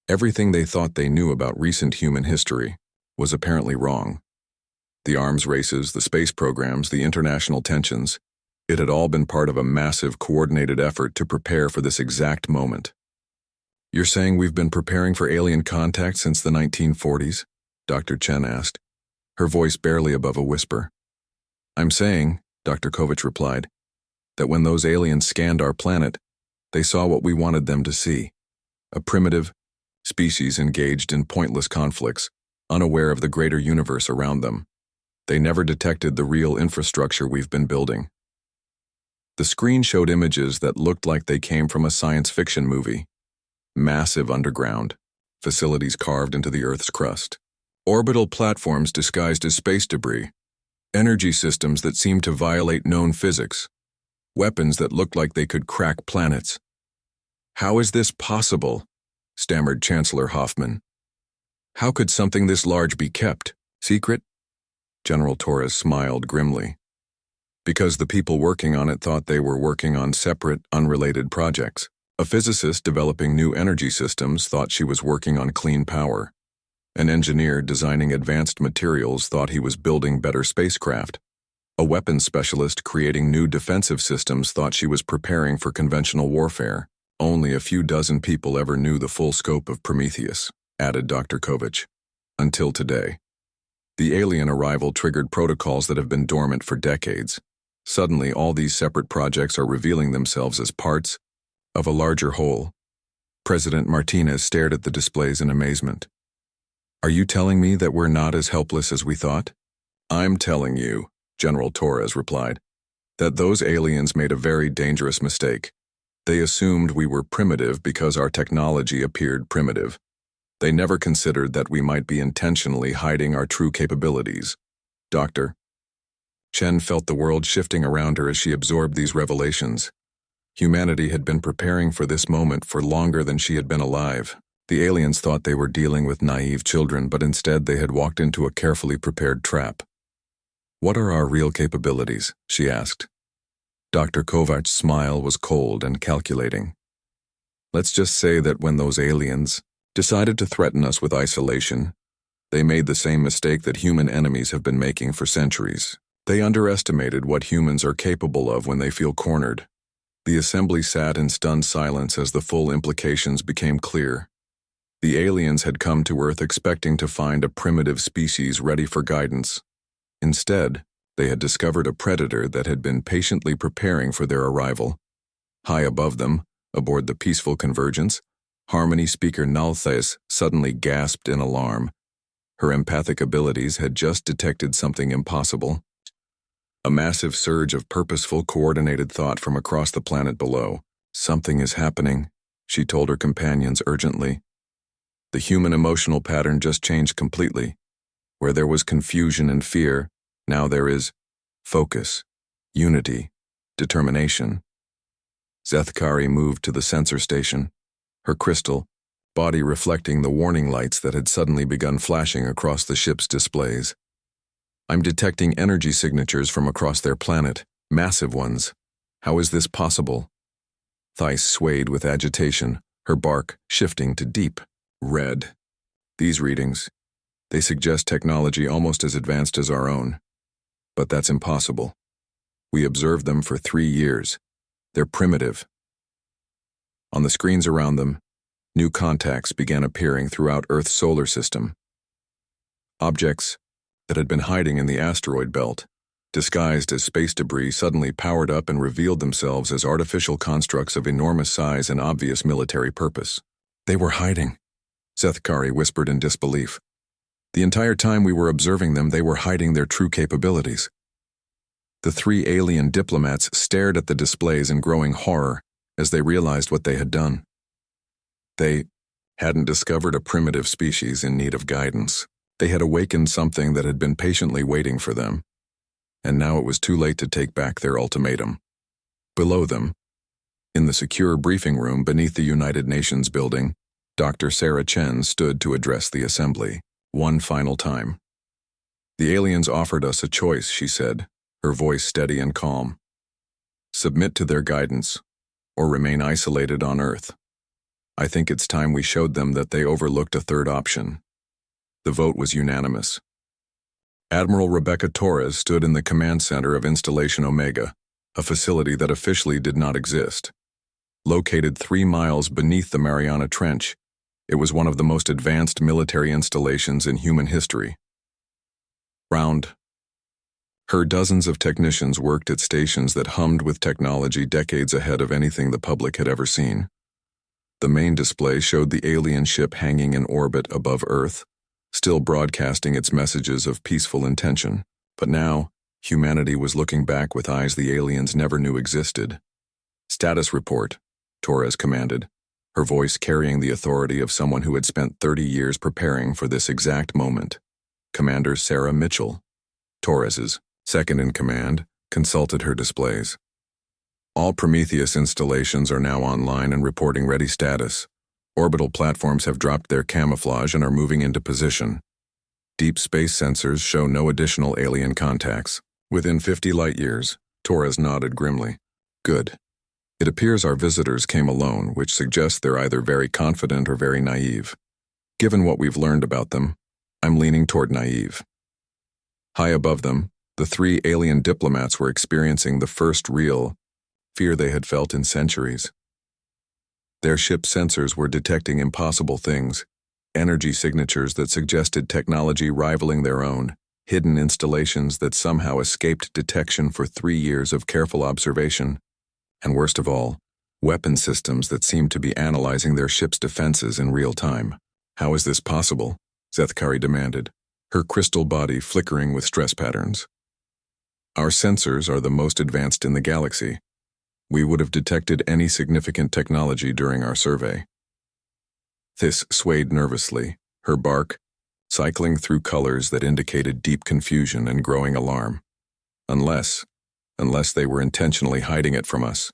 Everything they thought they knew about recent human history was apparently wrong. The arms races, the space programs, the international tensions, it had all been part of a massive coordinated effort to prepare for this exact moment. You're saying we've been preparing for alien contact since the 1940s? Dr. Chen asked, her voice barely above a whisper. I'm saying, Dr. Kovach replied, that when those aliens scanned our planet, they saw what we wanted them to see, a primitive species engaged in pointless conflicts, unaware of the greater universe around them. They never detected the real infrastructure we've been building. The screen showed images that looked like they came from a science fiction movie. Massive underground, facilities carved into the Earth's crust, orbital platforms disguised as space debris, energy systems that seemed to violate known physics, weapons that looked like they could crack planets. How is this possible? Stammered Chancellor Hoffman. How could something this large be kept secret? General Torres smiled grimly. Because the people working on it thought they were working on separate, unrelated projects. A physicist developing new energy systems thought she was working on clean power. An engineer designing advanced materials thought he was building better spacecraft. A weapons specialist creating new defensive systems thought she was preparing for conventional warfare. Only a few dozen people ever knew the full scope of Prometheus, added Dr. Kovach. Until today. The alien arrival triggered protocols that have been dormant for decades. Suddenly, all these separate projects are revealing themselves as parts of a larger whole. President Martinez stared at the displays in amazement. Are you telling me that we're not as helpless as we thought? I'm telling you, General Torres replied, that those aliens made a very dangerous mistake. They assumed we were primitive because our technology appeared primitive. They never considered that we might be intentionally hiding our true capabilities. Doctor. Chen felt the world shifting around her as she absorbed these revelations. Humanity had been preparing for this moment for longer than she had been alive. The aliens thought they were dealing with naive children, but instead they had walked into a carefully prepared trap. What are our real capabilities? She asked. Dr. Kovach's smile was cold and calculating. Let's just say that when those aliens decided to threaten us with isolation, they made the same mistake that human enemies have been making for centuries. They underestimated what humans are capable of when they feel cornered. The assembly sat in stunned silence as the full implications became clear. The aliens had come to Earth expecting to find a primitive species ready for guidance. Instead, they had discovered a predator that had been patiently preparing for their arrival. High above them, aboard the peaceful Convergence, Harmony speaker Nalthes suddenly gasped in alarm. Her empathic abilities had just detected something impossible. A massive surge of purposeful, coordinated thought from across the planet below. "Something is happening," she told her companions urgently. The human emotional pattern just changed completely. Where there was confusion and fear, now there is focus, unity, determination. Zethkari moved to the sensor station, her crystal body reflecting the warning lights that had suddenly begun flashing across the ship's displays. "I'm detecting energy signatures from across their planet, massive ones. How is this possible?" Thais swayed with agitation, her bark shifting to deep red. "These readings, they suggest technology almost as advanced as our own. But that's impossible. We observed them for 3 years. They're primitive." On the screens around them, new contacts began appearing throughout Earth's solar system. Objects that had been hiding in the asteroid belt, disguised as space debris, suddenly powered up and revealed themselves as artificial constructs of enormous size and obvious military purpose. "They were hiding," Zethkari whispered in disbelief. "The entire time we were observing them, they were hiding their true capabilities." The 3 alien diplomats stared at the displays in growing horror as they realized what they had done. They hadn't discovered a primitive species in need of guidance. They had awakened something that had been patiently waiting for them, and now it was too late to take back their ultimatum. Below them, in the secure briefing room beneath the United Nations building, Dr. Sarah Chen stood to address the assembly, one final time. "The aliens offered us a choice," she said, her voice steady and calm. "Submit to their guidance, or remain isolated on Earth. I think it's time we showed them that they overlooked a third option." The vote was unanimous. Admiral Rebecca Torres stood in the command center of Installation Omega, a facility that officially did not exist. Located 3 miles beneath the Mariana Trench, it was one of the most advanced military installations in human history. Round her dozens of technicians worked at stations that hummed with technology decades ahead of anything the public had ever seen. The main display showed the alien ship hanging in orbit above Earth, still broadcasting its messages of peaceful intention. But now, humanity was looking back with eyes the aliens never knew existed. "Status report," Torres commanded, her voice carrying the authority of someone who had spent 30 years preparing for this exact moment. Commander Sarah Mitchell, Torres's second-in-command, consulted her displays. "All Prometheus installations are now online and reporting ready status. Orbital platforms have dropped their camouflage and are moving into position. Deep space sensors show no additional alien contacts. Within 50 light-years," Torres nodded grimly. "Good. It appears our visitors came alone, which suggests they're either very confident or very naive. Given what we've learned about them, I'm leaning toward naive." High above them, the 3 alien diplomats were experiencing the first real fear they had felt in centuries. Their ship's sensors were detecting impossible things, energy signatures that suggested technology rivaling their own, hidden installations that somehow escaped detection for 3 years of careful observation, and worst of all, weapon systems that seemed to be analyzing their ship's defenses in real time. "How is this possible?" Zethkari demanded, her crystal body flickering with stress patterns. "Our sensors are the most advanced in the galaxy. We would have detected any significant technology during our survey." Thys swayed nervously, her bark cycling through colors that indicated deep confusion and growing alarm. Unless they were intentionally hiding it from us.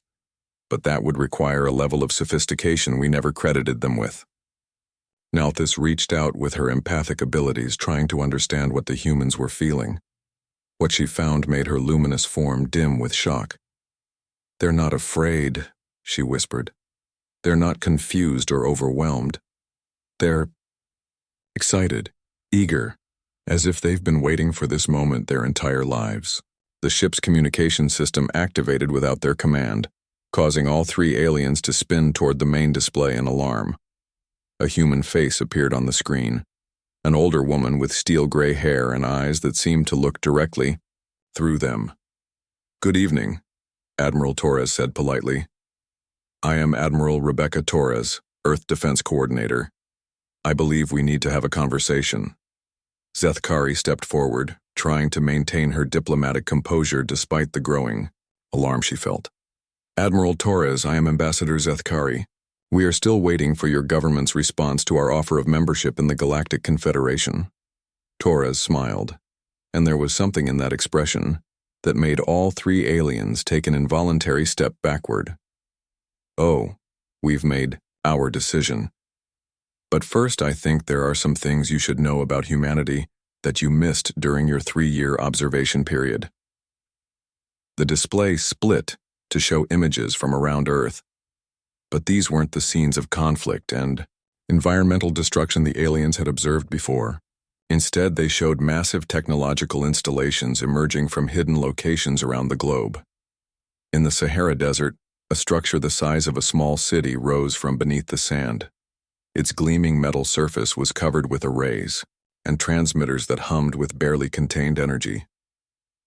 But that would require a level of sophistication we never credited them with. Nalthis reached out with her empathic abilities, trying to understand what the humans were feeling. What she found made her luminous form dim with shock. "They're not afraid," she whispered. "They're not confused or overwhelmed. They're excited, eager, as if they've been waiting for this moment their entire lives." The ship's communication system activated without their command, causing all three aliens to spin toward the main display in alarm. A human face appeared on the screen, an older woman with steel-gray hair and eyes that seemed to look directly through them. "Good evening," Admiral Torres said politely. "I am Admiral Rebecca Torres, Earth Defense Coordinator. I believe we need to have a conversation." Zethkari stepped forward, trying to maintain her diplomatic composure despite the growing alarm she felt. "Admiral Torres, I am Ambassador Zethkari. We are still waiting for your government's response to our offer of membership in the Galactic Confederation." Torres smiled, and there was something in that expression that made all three aliens take an involuntary step backward. "Oh, we've made our decision. But first, I think there are some things you should know about humanity that you missed during your 3-year observation period." The display split to show images from around Earth, but these weren't the scenes of conflict and environmental destruction the aliens had observed before. Instead, they showed massive technological installations emerging from hidden locations around the globe. In the Sahara Desert, a structure the size of a small city rose from beneath the sand. Its gleaming metal surface was covered with arrays and transmitters that hummed with barely contained energy.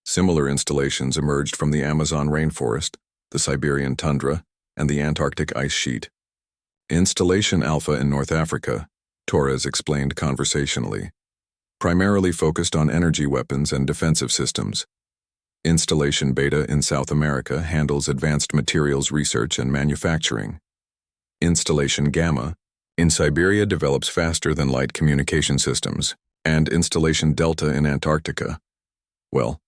Similar installations emerged from the Amazon rainforest, the Siberian tundra, and the Antarctic ice sheet. Installation Alpha in North Africa, Torres explained conversationally, primarily focused on energy weapons and defensive systems. Installation Beta in South America handles advanced materials research and manufacturing. Installation Gamma in Siberia develops faster-than-light communication systems, and Installation Delta in Antarctica, well,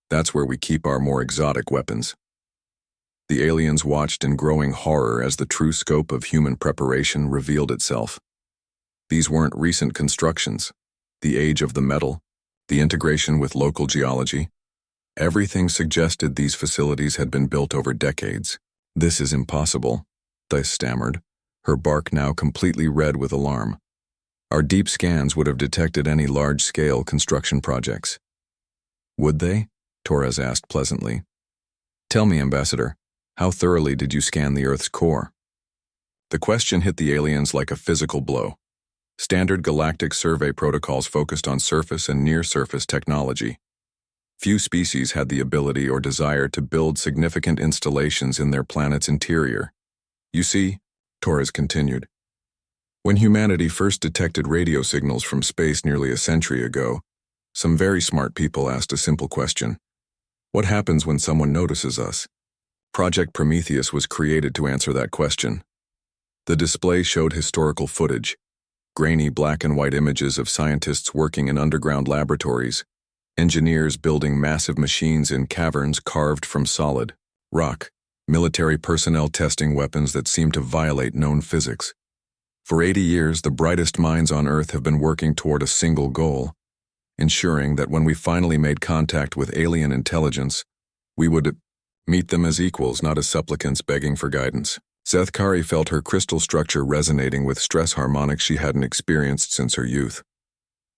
that's where we keep our more exotic weapons. The aliens watched in growing horror as the true scope of human preparation revealed itself. These weren't recent constructions. The age of the metal, the integration with local geology, everything suggested these facilities had been built over decades. "This is impossible," Thais stammered, her bark now completely red with alarm. "Our deep scans would have detected any large-scale construction projects." "Would they?" Torres asked pleasantly. "Tell me, Ambassador, how thoroughly did you scan the Earth's core?" The question hit the aliens like a physical blow. Standard galactic survey protocols focused on surface and near-surface technology. Few species had the ability or desire to build significant installations in their planet's interior. "You see," Torres continued, "when humanity first detected radio signals from space nearly a century ago, some very smart people asked a simple question. What happens when someone notices us? Project Prometheus was created to answer that question." The display showed historical footage, grainy black and white images of scientists working in underground laboratories, engineers building massive machines in caverns carved from solid rock, military personnel testing weapons that seemed to violate known physics. For 80 years, the brightest minds on Earth have been working toward a single goal, ensuring that when we finally made contact with alien intelligence, we would meet them as equals, not as supplicants begging for guidance. Zethkari felt her crystal structure resonating with stress harmonics she hadn't experienced since her youth.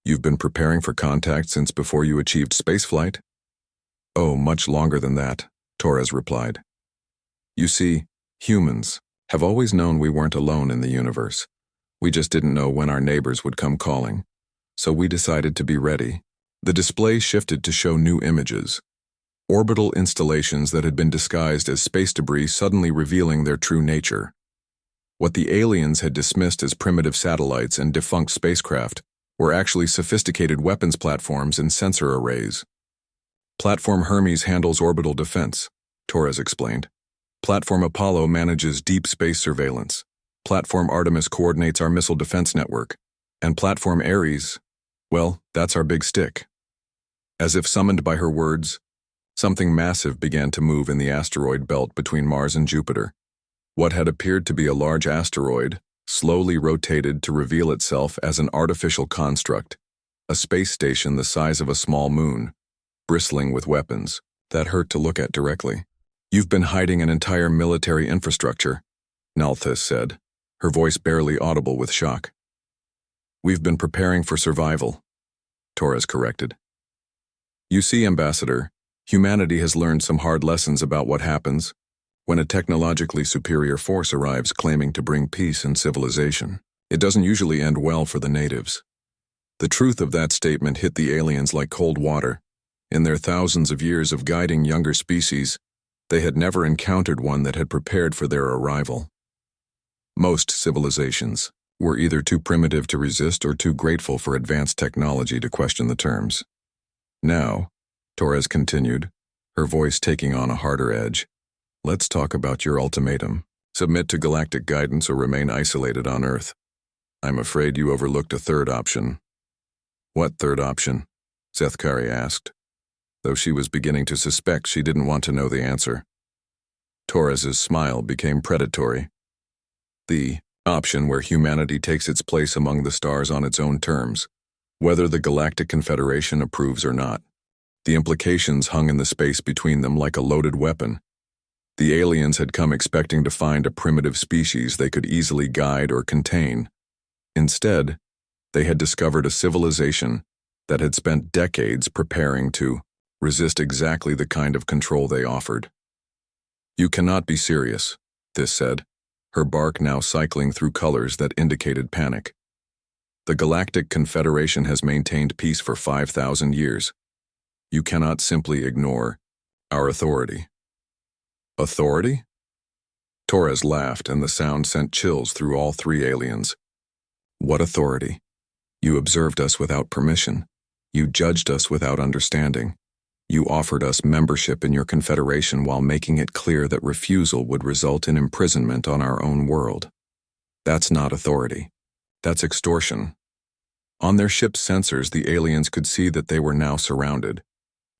"You've been preparing for contact since before you achieved spaceflight?" "Oh, much longer than that," Torres replied. "You see, humans have always known we weren't alone in the universe. We just didn't know when our neighbors would come calling. So we decided to be ready." The display shifted to show new images. Orbital installations that had been disguised as space debris suddenly revealing their true nature. What the aliens had dismissed as primitive satellites and defunct spacecraft were actually sophisticated weapons platforms and sensor arrays. "Platform Hermes handles orbital defense," Torres explained. "Platform Apollo manages deep space surveillance. Platform Artemis coordinates our missile defense network. And Platform Ares, well, that's our big stick." As if summoned by her words, something massive began to move in the asteroid belt between Mars and Jupiter. What had appeared to be a large asteroid slowly rotated to reveal itself as an artificial construct, a space station the size of a small moon, bristling with weapons that hurt to look at directly. "You've been hiding an entire military infrastructure," Nalthis said, her voice barely audible with shock. "We've been preparing for survival," Torres corrected. "You see, Ambassador, humanity has learned some hard lessons about what happens When a technologically superior force arrives claiming to bring peace and civilization, it doesn't usually end well for the natives. The truth of that statement hit the aliens like cold water. In their thousands of years of guiding younger species, they had never encountered one that had prepared for their arrival. Most civilizations were either too primitive to resist or too grateful for advanced technology to question the terms. Now, Torres continued, her voice taking on a harder edge, let's talk about your ultimatum. Submit to galactic guidance or remain isolated on Earth. I'm afraid you overlooked a third option. What third option? Zethkari asked, though she was beginning to suspect she didn't want to know the answer. Torres's smile became predatory. The option where humanity takes its place among the stars on its own terms, whether the Galactic Confederation approves or not. The implications hung in the space between them like a loaded weapon. The aliens had come expecting to find a primitive species they could easily guide or contain. Instead, they had discovered a civilization that had spent decades preparing to resist exactly the kind of control they offered. You cannot be serious, this said, her bark now cycling through colors that indicated panic. The Galactic Confederation has maintained peace for 5,000 years. You cannot simply ignore our authority. Authority? Torres laughed, and the sound sent chills through all three aliens. What authority? You observed us without permission. You judged us without understanding. You offered us membership in your confederation while making it clear that refusal would result in imprisonment on our own world. That's not authority. That's extortion. On their ship's sensors, the aliens could see that they were now surrounded.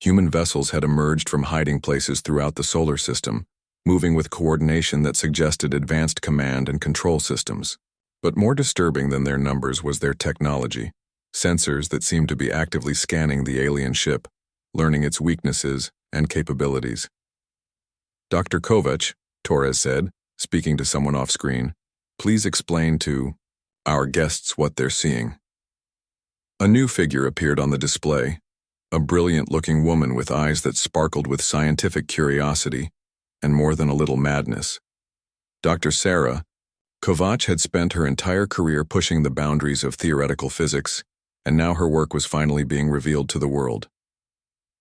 Human vessels had emerged from hiding places throughout the solar system, moving with coordination that suggested advanced command and control systems. But more disturbing than their numbers was their technology, sensors that seemed to be actively scanning the alien ship, learning its weaknesses and capabilities. Dr. Kovac, Torres said, speaking to someone off-screen, please explain to our guests what they're seeing. A new figure appeared on the display, a brilliant-looking woman with eyes that sparkled with scientific curiosity and more than a little madness. Dr. Sarah Kovac had spent her entire career pushing the boundaries of theoretical physics, and now her work was finally being revealed to the world.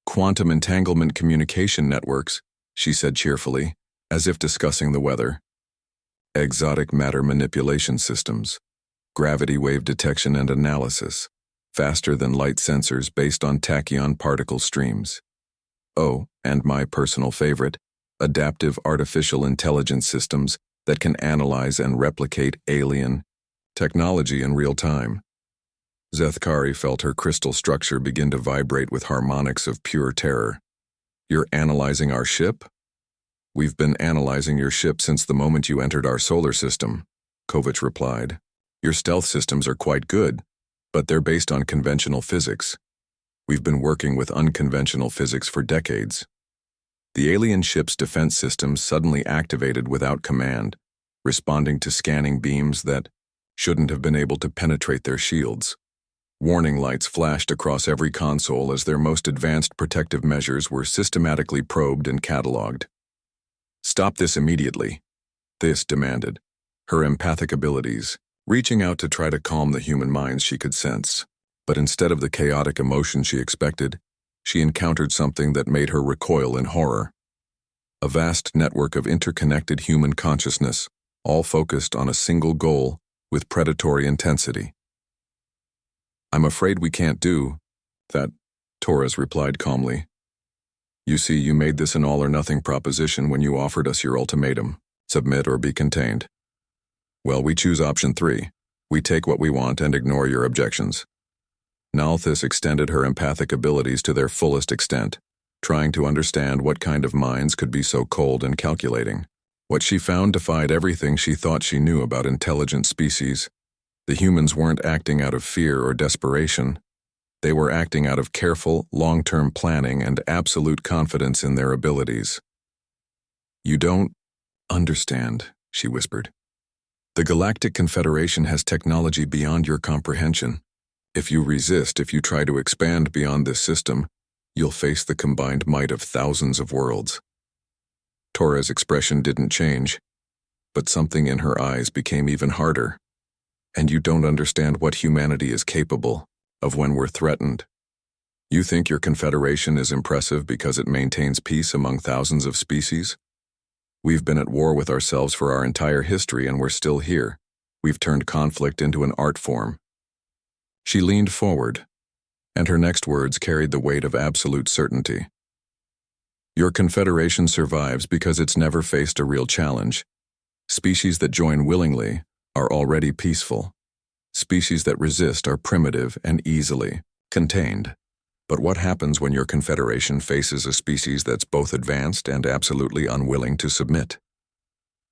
Quantum entanglement communication networks, she said cheerfully, as if discussing the weather. Exotic matter manipulation systems, gravity wave detection and analysis, faster than light sensors based on tachyon particle streams. Oh, and my personal favorite, adaptive artificial intelligence systems that can analyze and replicate alien technology in real time. Zethkari felt her crystal structure begin to vibrate with harmonics of pure terror. You're analyzing our ship? We've been analyzing your ship since the moment you entered our solar system, Kovac replied. Your stealth systems are quite good, but they're based on conventional physics. We've been working with unconventional physics for decades. The alien ship's defense systems suddenly activated without command, responding to scanning beams that shouldn't have been able to penetrate their shields. Warning lights flashed across every console as their most advanced protective measures were systematically probed and cataloged. Stop this immediately, this demanded, her empathic abilities reaching out to try to calm the human minds she could sense. But instead of the chaotic emotion she expected, she encountered something that made her recoil in horror. A vast network of interconnected human consciousness, all focused on a single goal with predatory intensity. I'm afraid we can't do that, Torres replied calmly. You see, you made this an all-or-nothing proposition when you offered us your ultimatum, submit or be contained. Well, we choose option 3. We take what we want and ignore your objections. Nalthis extended her empathic abilities to their fullest extent, trying to understand what kind of minds could be so cold and calculating. What she found defied everything she thought she knew about intelligent species. The humans weren't acting out of fear or desperation. They were acting out of careful, long-term planning and absolute confidence in their abilities. You don't understand, she whispered. The Galactic Confederation has technology beyond your comprehension. If you resist, if you try to expand beyond this system, you'll face the combined might of thousands of worlds. Tora's expression didn't change, but something in her eyes became even harder. And you don't understand what humanity is capable of when we're threatened. You think your confederation is impressive because it maintains peace among thousands of species? We've been at war with ourselves for our entire history and we're still here. We've turned conflict into an art form. She leaned forward, and her next words carried the weight of absolute certainty. Your confederation survives because it's never faced a real challenge. Species that join willingly are already peaceful. Species that resist are primitive and easily contained. But what happens when your confederation faces a species that's both advanced and absolutely unwilling to submit?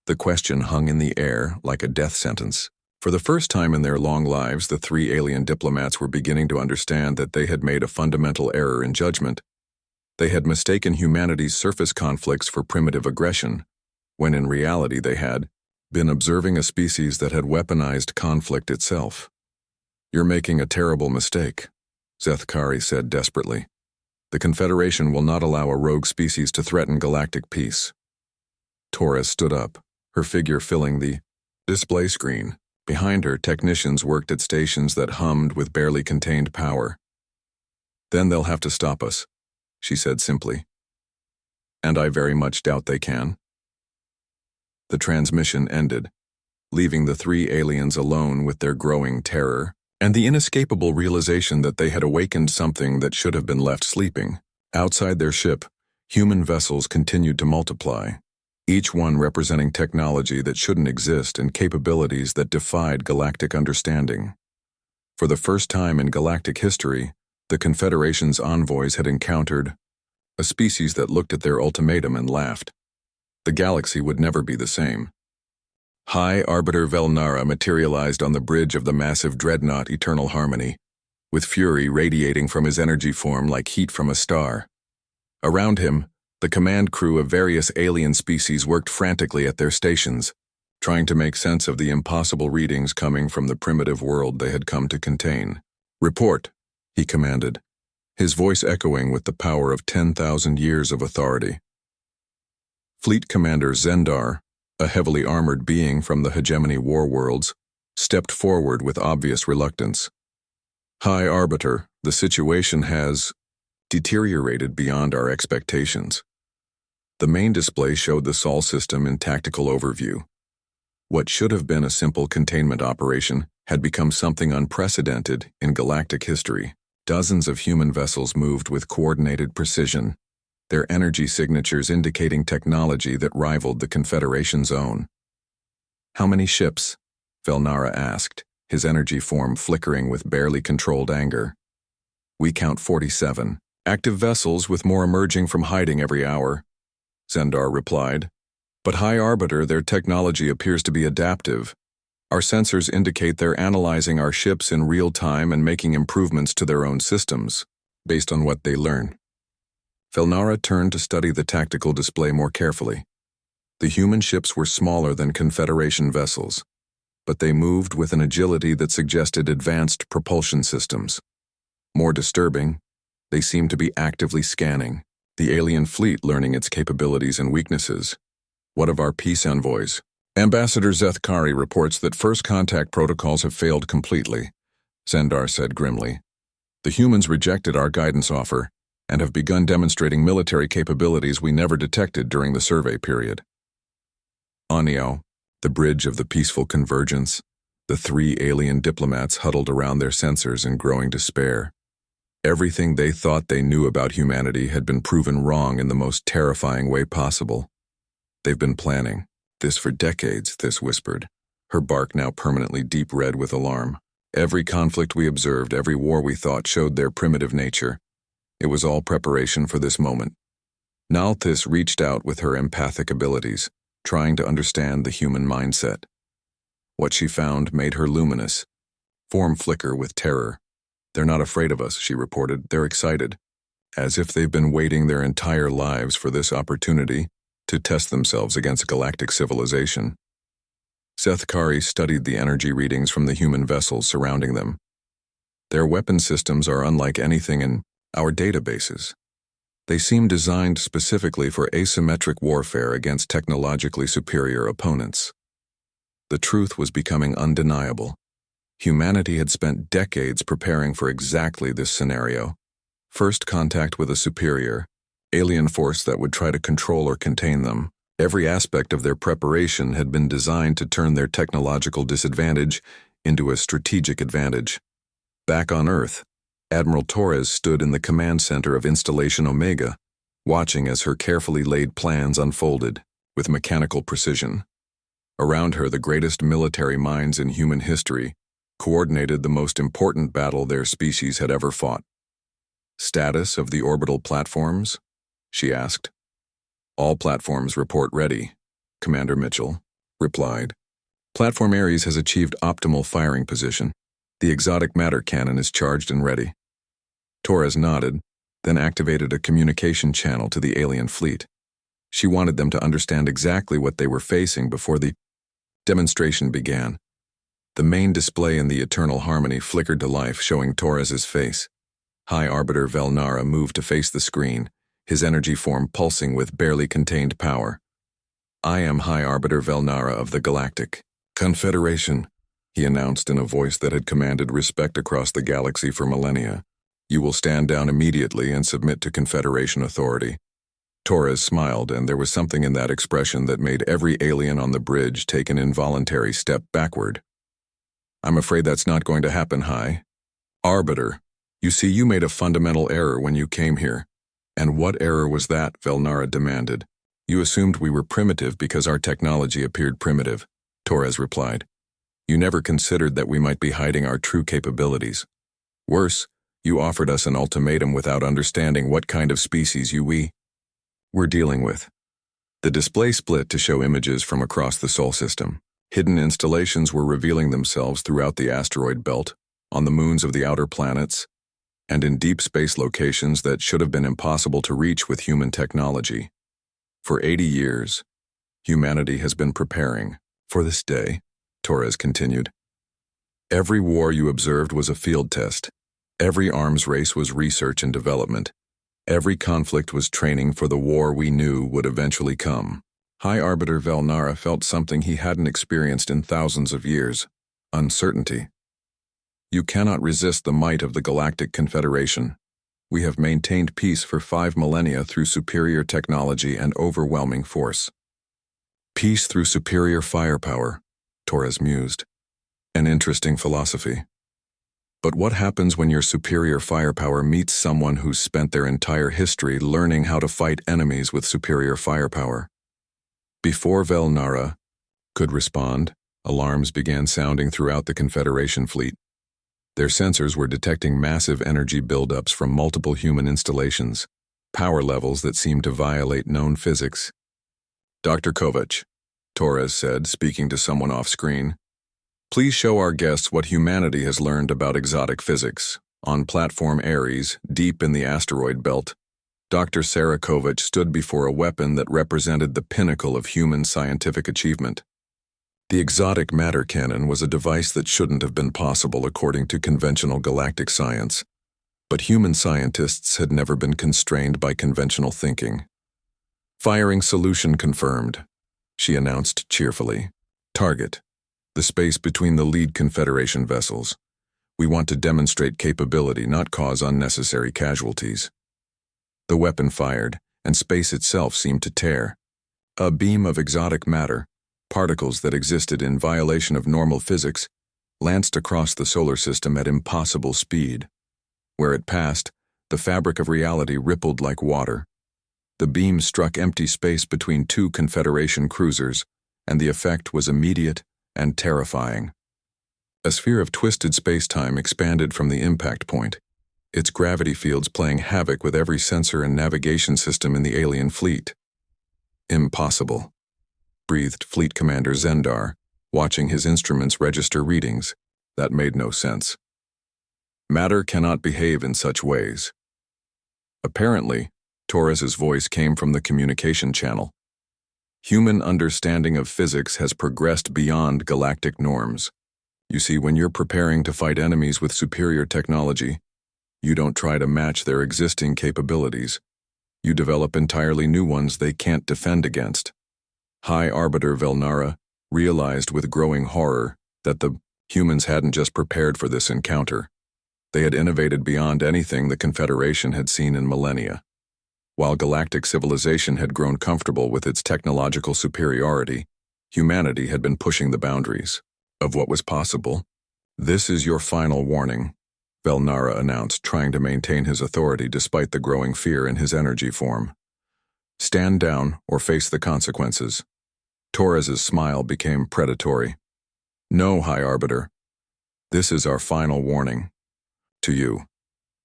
The question hung in the air like a death sentence. For the first time in their long lives, the three alien diplomats were beginning to understand that they had made a fundamental error in judgment. They had mistaken humanity's surface conflicts for primitive aggression, when in reality they had been observing a species that had weaponized conflict itself. You're making a terrible mistake, Zethkari said desperately. The Confederation will not allow a rogue species to threaten galactic peace. Torres stood up, her figure filling the display screen. Behind her, technicians worked at stations that hummed with barely contained power. Then they'll have to stop us, she said simply. And I very much doubt they can. The transmission ended, leaving the three aliens alone with their growing terror and the inescapable realization that they had awakened something that should have been left sleeping. Outside their ship, human vessels continued to multiply, each one representing technology that shouldn't exist and capabilities that defied galactic understanding. For the first time in galactic history, the Confederation's envoys had encountered a species that looked at their ultimatum and laughed. The galaxy would never be the same. High Arbiter Velnara materialized on the bridge of the massive dreadnought Eternal Harmony, with fury radiating from his energy form like heat from a star. Around him, the command crew of various alien species worked frantically at their stations, trying to make sense of the impossible readings coming from the primitive world they had come to contain. "Report," he commanded, his voice echoing with the power of 10,000 years of authority. Fleet Commander Zendar, a heavily armored being from the Hegemony War worlds, stepped forward with obvious reluctance. "High Arbiter, the situation has deteriorated beyond our expectations." The main display showed the Sol system in tactical overview. What should have been a simple containment operation had become something unprecedented in galactic history. Dozens of human vessels moved with coordinated precision, their energy signatures indicating technology that rivaled the Confederation's own. "How many ships?" Velnara asked, his energy form flickering with barely controlled anger. "We count 47. Active vessels with more emerging from hiding every hour," Zendar replied. "But High Arbiter, their technology appears to be adaptive. Our sensors indicate they're analyzing our ships in real time and making improvements to their own systems, based on what they learn." Velnara turned to study the tactical display more carefully. The human ships were smaller than Confederation vessels, but they moved with an agility that suggested advanced propulsion systems. More disturbing, they seemed to be actively scanning, the alien fleet learning its capabilities and weaknesses. "What of our peace envoys?" "Ambassador Zethkari reports that first contact protocols have failed completely," Zendar said grimly. "The humans rejected our guidance offer and have begun demonstrating military capabilities we never detected during the survey period." Aniao, the bridge of the peaceful convergence, the three alien diplomats huddled around their sensors in growing despair. Everything they thought they knew about humanity had been proven wrong in the most terrifying way possible. "They've been planning this for decades," This whispered, her bark now permanently deep red with alarm. "Every conflict we observed, every war we thought showed their primitive nature. It was all preparation for this moment." Nalthis reached out with her empathic abilities, trying to understand the human mindset. What she found made her luminous, form flicker with terror. "They're not afraid of us," she reported. "They're excited, as if they've been waiting their entire lives for this opportunity to test themselves against galactic civilization." Zethkari studied the energy readings from the human vessels surrounding them. "Their weapon systems are unlike anything in our databases. They seemed designed specifically for asymmetric warfare against technologically superior opponents. The truth was becoming undeniable. Humanity had spent decades preparing for exactly this scenario. First contact with a superior, alien force that would try to control or contain them. Every aspect of their preparation had been designed to turn their technological disadvantage into a strategic advantage. Back on Earth, Admiral Torres stood in the command center of Installation Omega, watching as her carefully laid plans unfolded with mechanical precision. Around her, the greatest military minds in human history coordinated the most important battle their species had ever fought. "Status of the orbital platforms?" she asked. "All platforms report ready," Commander Mitchell replied. "Platform Ares has achieved optimal firing position. The exotic matter cannon is charged and ready." Torres nodded, then activated a communication channel to the alien fleet. She wanted them to understand exactly what they were facing before the demonstration began. The main display in the Eternal Harmony flickered to life, showing Torres's face. High Arbiter Velnara moved to face the screen, his energy form pulsing with barely contained power. "I am High Arbiter Velnara of the Galactic Confederation," he announced in a voice that had commanded respect across the galaxy for millennia. "You will stand down immediately and submit to Confederation authority." Torres smiled, and there was something in that expression that made every alien on the bridge take an involuntary step backward. "I'm afraid that's not going to happen, High Arbiter. You see, you made a fundamental error when you came here." "And what error was that?" Velnara demanded. "You assumed we were primitive because our technology appeared primitive," Torres replied. "You never considered that we might be hiding our true capabilities. Worse, you offered us an ultimatum without understanding what kind of species we were dealing with." The display split to show images from across the Sol system. Hidden installations were revealing themselves throughout the asteroid belt, on the moons of the outer planets, and in deep space locations that should have been impossible to reach with human technology. For 80 years, humanity has been preparing for this day, Torres continued. Every war you observed was a field test. Every arms race was research and development. Every conflict was training for the war we knew would eventually come. High Arbiter Velnara felt something he hadn't experienced in thousands of years: uncertainty. "You cannot resist the might of the Galactic Confederation. We have maintained peace for 5 millennia through superior technology and overwhelming force." "Peace through superior firepower," Torres mused. "An interesting philosophy. But what happens when your superior firepower meets someone who's spent their entire history learning how to fight enemies with superior firepower?" Before Velnara could respond, alarms began sounding throughout the Confederation fleet. Their sensors were detecting massive energy buildups from multiple human installations, power levels that seemed to violate known physics. "Dr. Kovac," Torres said, speaking to someone off-screen, "please show our guests what humanity has learned about exotic physics on platform Ares, deep in the asteroid belt." Dr. Sarah Kovac stood before a weapon that represented the pinnacle of human scientific achievement. The exotic matter cannon was a device that shouldn't have been possible according to conventional galactic science, but human scientists had never been constrained by conventional thinking. "Firing solution confirmed," she announced cheerfully. "Target: the space between the lead Confederation vessels. We want to demonstrate capability, not cause unnecessary casualties." The weapon fired, and space itself seemed to tear. A beam of exotic matter, particles that existed in violation of normal physics, lanced across the solar system at impossible speed. Where it passed, the fabric of reality rippled like water. The beam struck empty space between 2 Confederation cruisers, and the effect was immediate and terrifying. A sphere of twisted space-time expanded from the impact point, its gravity fields playing havoc with every sensor and navigation system in the alien fleet. "Impossible," breathed Fleet Commander Zendar, watching his instruments register readings. That made no sense. "Matter cannot behave in such ways." Apparently, Torres's voice came from the communication channel. "Human understanding of physics has progressed beyond galactic norms. You see, when you're preparing to fight enemies with superior technology, you don't try to match their existing capabilities. you develop entirely new ones they can't defend against. High Arbiter Velnara realized with growing horror that the humans hadn't just prepared for this encounter. They had innovated beyond anything the Confederation had seen in millennia. While galactic civilization had grown comfortable with its technological superiority, humanity had been pushing the boundaries of what was possible. "This is your final warning," Velnara announced, trying to maintain his authority despite the growing fear in his energy form. "Stand down or face the consequences." Torres's smile became predatory. "No, High Arbiter. This is our final warning. To you.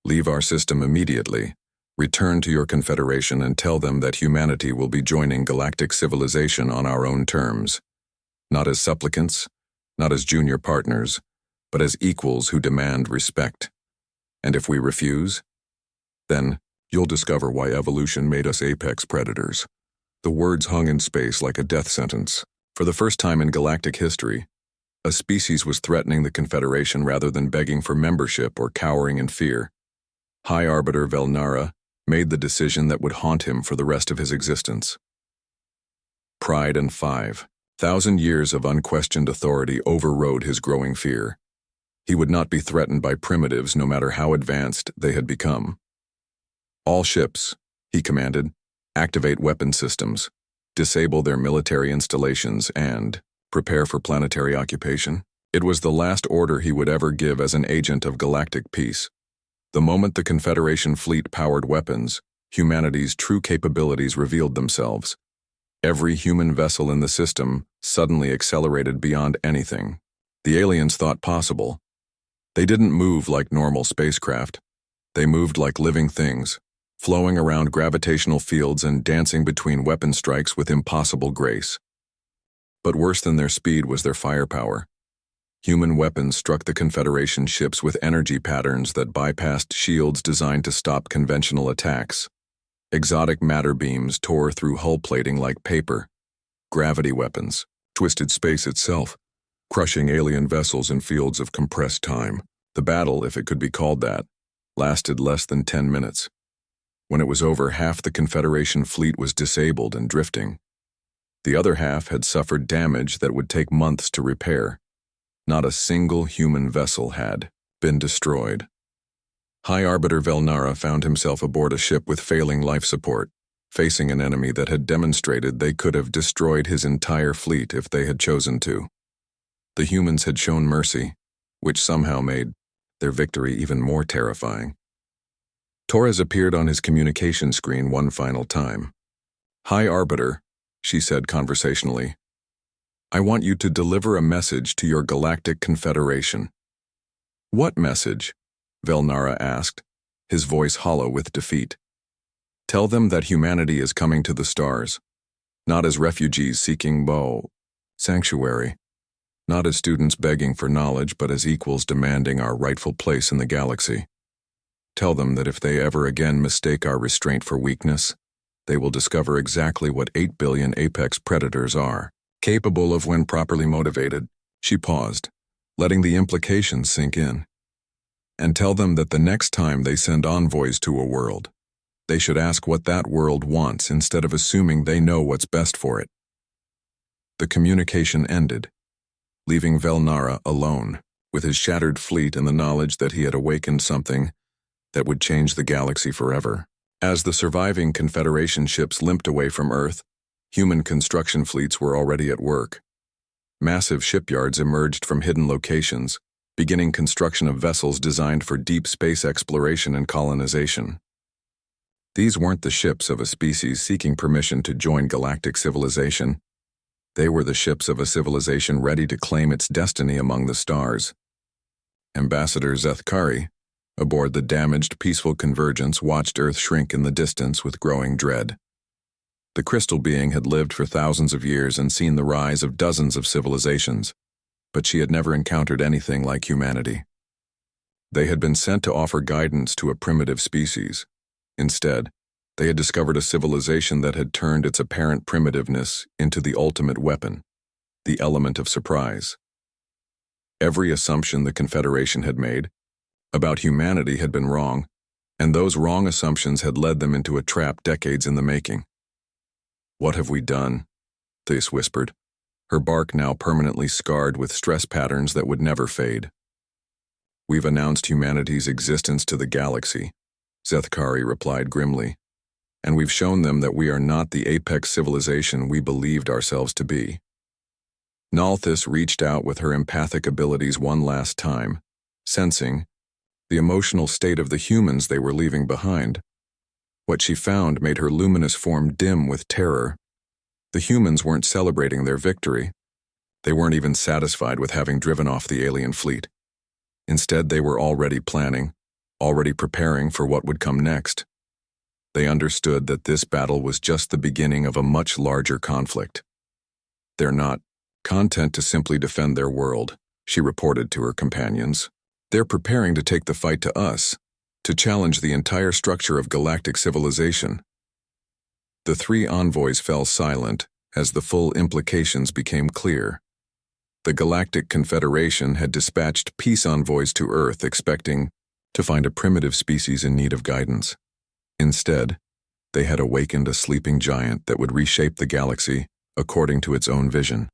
Leave our system immediately. Return to your Confederation and tell them that humanity will be joining galactic civilization on our own terms. Not as supplicants, not as junior partners, but as equals who demand respect. And if we refuse, then you'll discover why evolution made us apex predators." The words hung in space like a death sentence. For the first time in galactic history, a species was threatening the Confederation rather than begging for membership or cowering in fear. High Arbiter Velnara made the decision that would haunt him for the rest of his existence. Pride and 5,000 years of unquestioned authority overrode his growing fear. He would not be threatened by primitives no matter how advanced they had become. "All ships," he commanded, "activate weapon systems, disable their military installations, and prepare for planetary occupation." It was the last order he would ever give as an agent of galactic peace. The moment the Confederation fleet powered weapons, humanity's true capabilities revealed themselves. Every human vessel in the system suddenly accelerated beyond anything the aliens thought possible. They didn't move like normal spacecraft. They moved like living things, flowing around gravitational fields and dancing between weapon strikes with impossible grace. But worse than their speed was their firepower. Human weapons struck the Confederation ships with energy patterns that bypassed shields designed to stop conventional attacks. Exotic matter beams tore through hull plating like paper. Gravity weapons twisted space itself, crushing alien vessels in fields of compressed time. The battle, if it could be called that, lasted less than 10 minutes. When it was over, half the Confederation fleet was disabled and drifting. The other half had suffered damage that would take months to repair. Not a single human vessel had been destroyed. High Arbiter Velnara found himself aboard a ship with failing life support, facing an enemy that had demonstrated they could have destroyed his entire fleet if they had chosen to. The humans had shown mercy, which somehow made their victory even more terrifying. Torres appeared on his communication screen one final time. "High Arbiter," she said conversationally, "I want you to deliver a message to your Galactic Confederation." "What message?" Velnara asked, his voice hollow with defeat. "Tell them that humanity is coming to the stars, not as refugees seeking sanctuary, not as students begging for knowledge, but as equals demanding our rightful place in the galaxy. Tell them that if they ever again mistake our restraint for weakness, they will discover exactly what 8 billion apex predators are, capable of when properly motivated." She paused, letting the implications sink in. "And tell them that the next time they send envoys to a world, they should ask what that world wants instead of assuming they know what's best for it." The communication ended, leaving Velnara alone, with his shattered fleet and the knowledge that he had awakened something that would change the galaxy forever. As the surviving Confederation ships limped away from Earth, human construction fleets were already at work. Massive shipyards emerged from hidden locations, beginning construction of vessels designed for deep space exploration and colonization. These weren't the ships of a species seeking permission to join galactic civilization. They were the ships of a civilization ready to claim its destiny among the stars. Ambassador Zethkari, aboard the damaged, peaceful Convergence, watched Earth shrink in the distance with growing dread. The crystal being had lived for thousands of years and seen the rise of dozens of civilizations, but she had never encountered anything like humanity. They had been sent to offer guidance to a primitive species. Instead, they had discovered a civilization that had turned its apparent primitiveness into the ultimate weapon, the element of surprise. Every assumption the Confederation had made about humanity had been wrong, And those wrong assumptions had led them into a trap decades in the making. "What have we done?" Theus whispered, her bark now permanently scarred with stress patterns that would never fade. "We've announced humanity's existence to the galaxy," Zethkari replied grimly, "and we've shown them that we are not the apex civilization we believed ourselves to be." Nalthis reached out with her empathic abilities one last time, sensing the emotional state of the humans they were leaving behind. What she found made her luminous form dim with terror. The humans weren't celebrating their victory. They weren't even satisfied with having driven off the alien fleet. Instead, they were already planning, already preparing for what would come next. They understood that this battle was just the beginning of a much larger conflict. "They're not content to simply defend their world," she reported to her companions. "They're preparing to take the fight to us, to challenge the entire structure of galactic civilization." The three envoys fell silent as the full implications became clear. The Galactic Confederation had dispatched peace envoys to Earth expecting to find a primitive species in need of guidance. Instead, they had awakened a sleeping giant that would reshape the galaxy according to its own vision.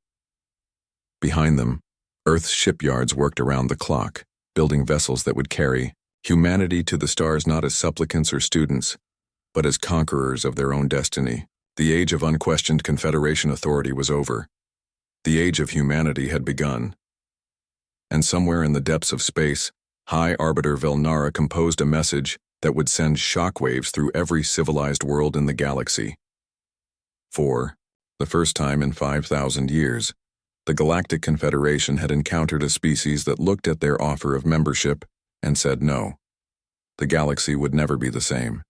Behind them, Earth's shipyards worked around the clock, building vessels that would carry humanity to the stars not as supplicants or students, but as conquerors of their own destiny. The age of unquestioned Confederation authority was over. The age of humanity had begun. And somewhere in the depths of space, High Arbiter Velnara composed a message that would send shockwaves through every civilized world in the galaxy. For the first time in 5,000 years, the Galactic Confederation had encountered a species that looked at their offer of membership and said no. The galaxy would never be the same.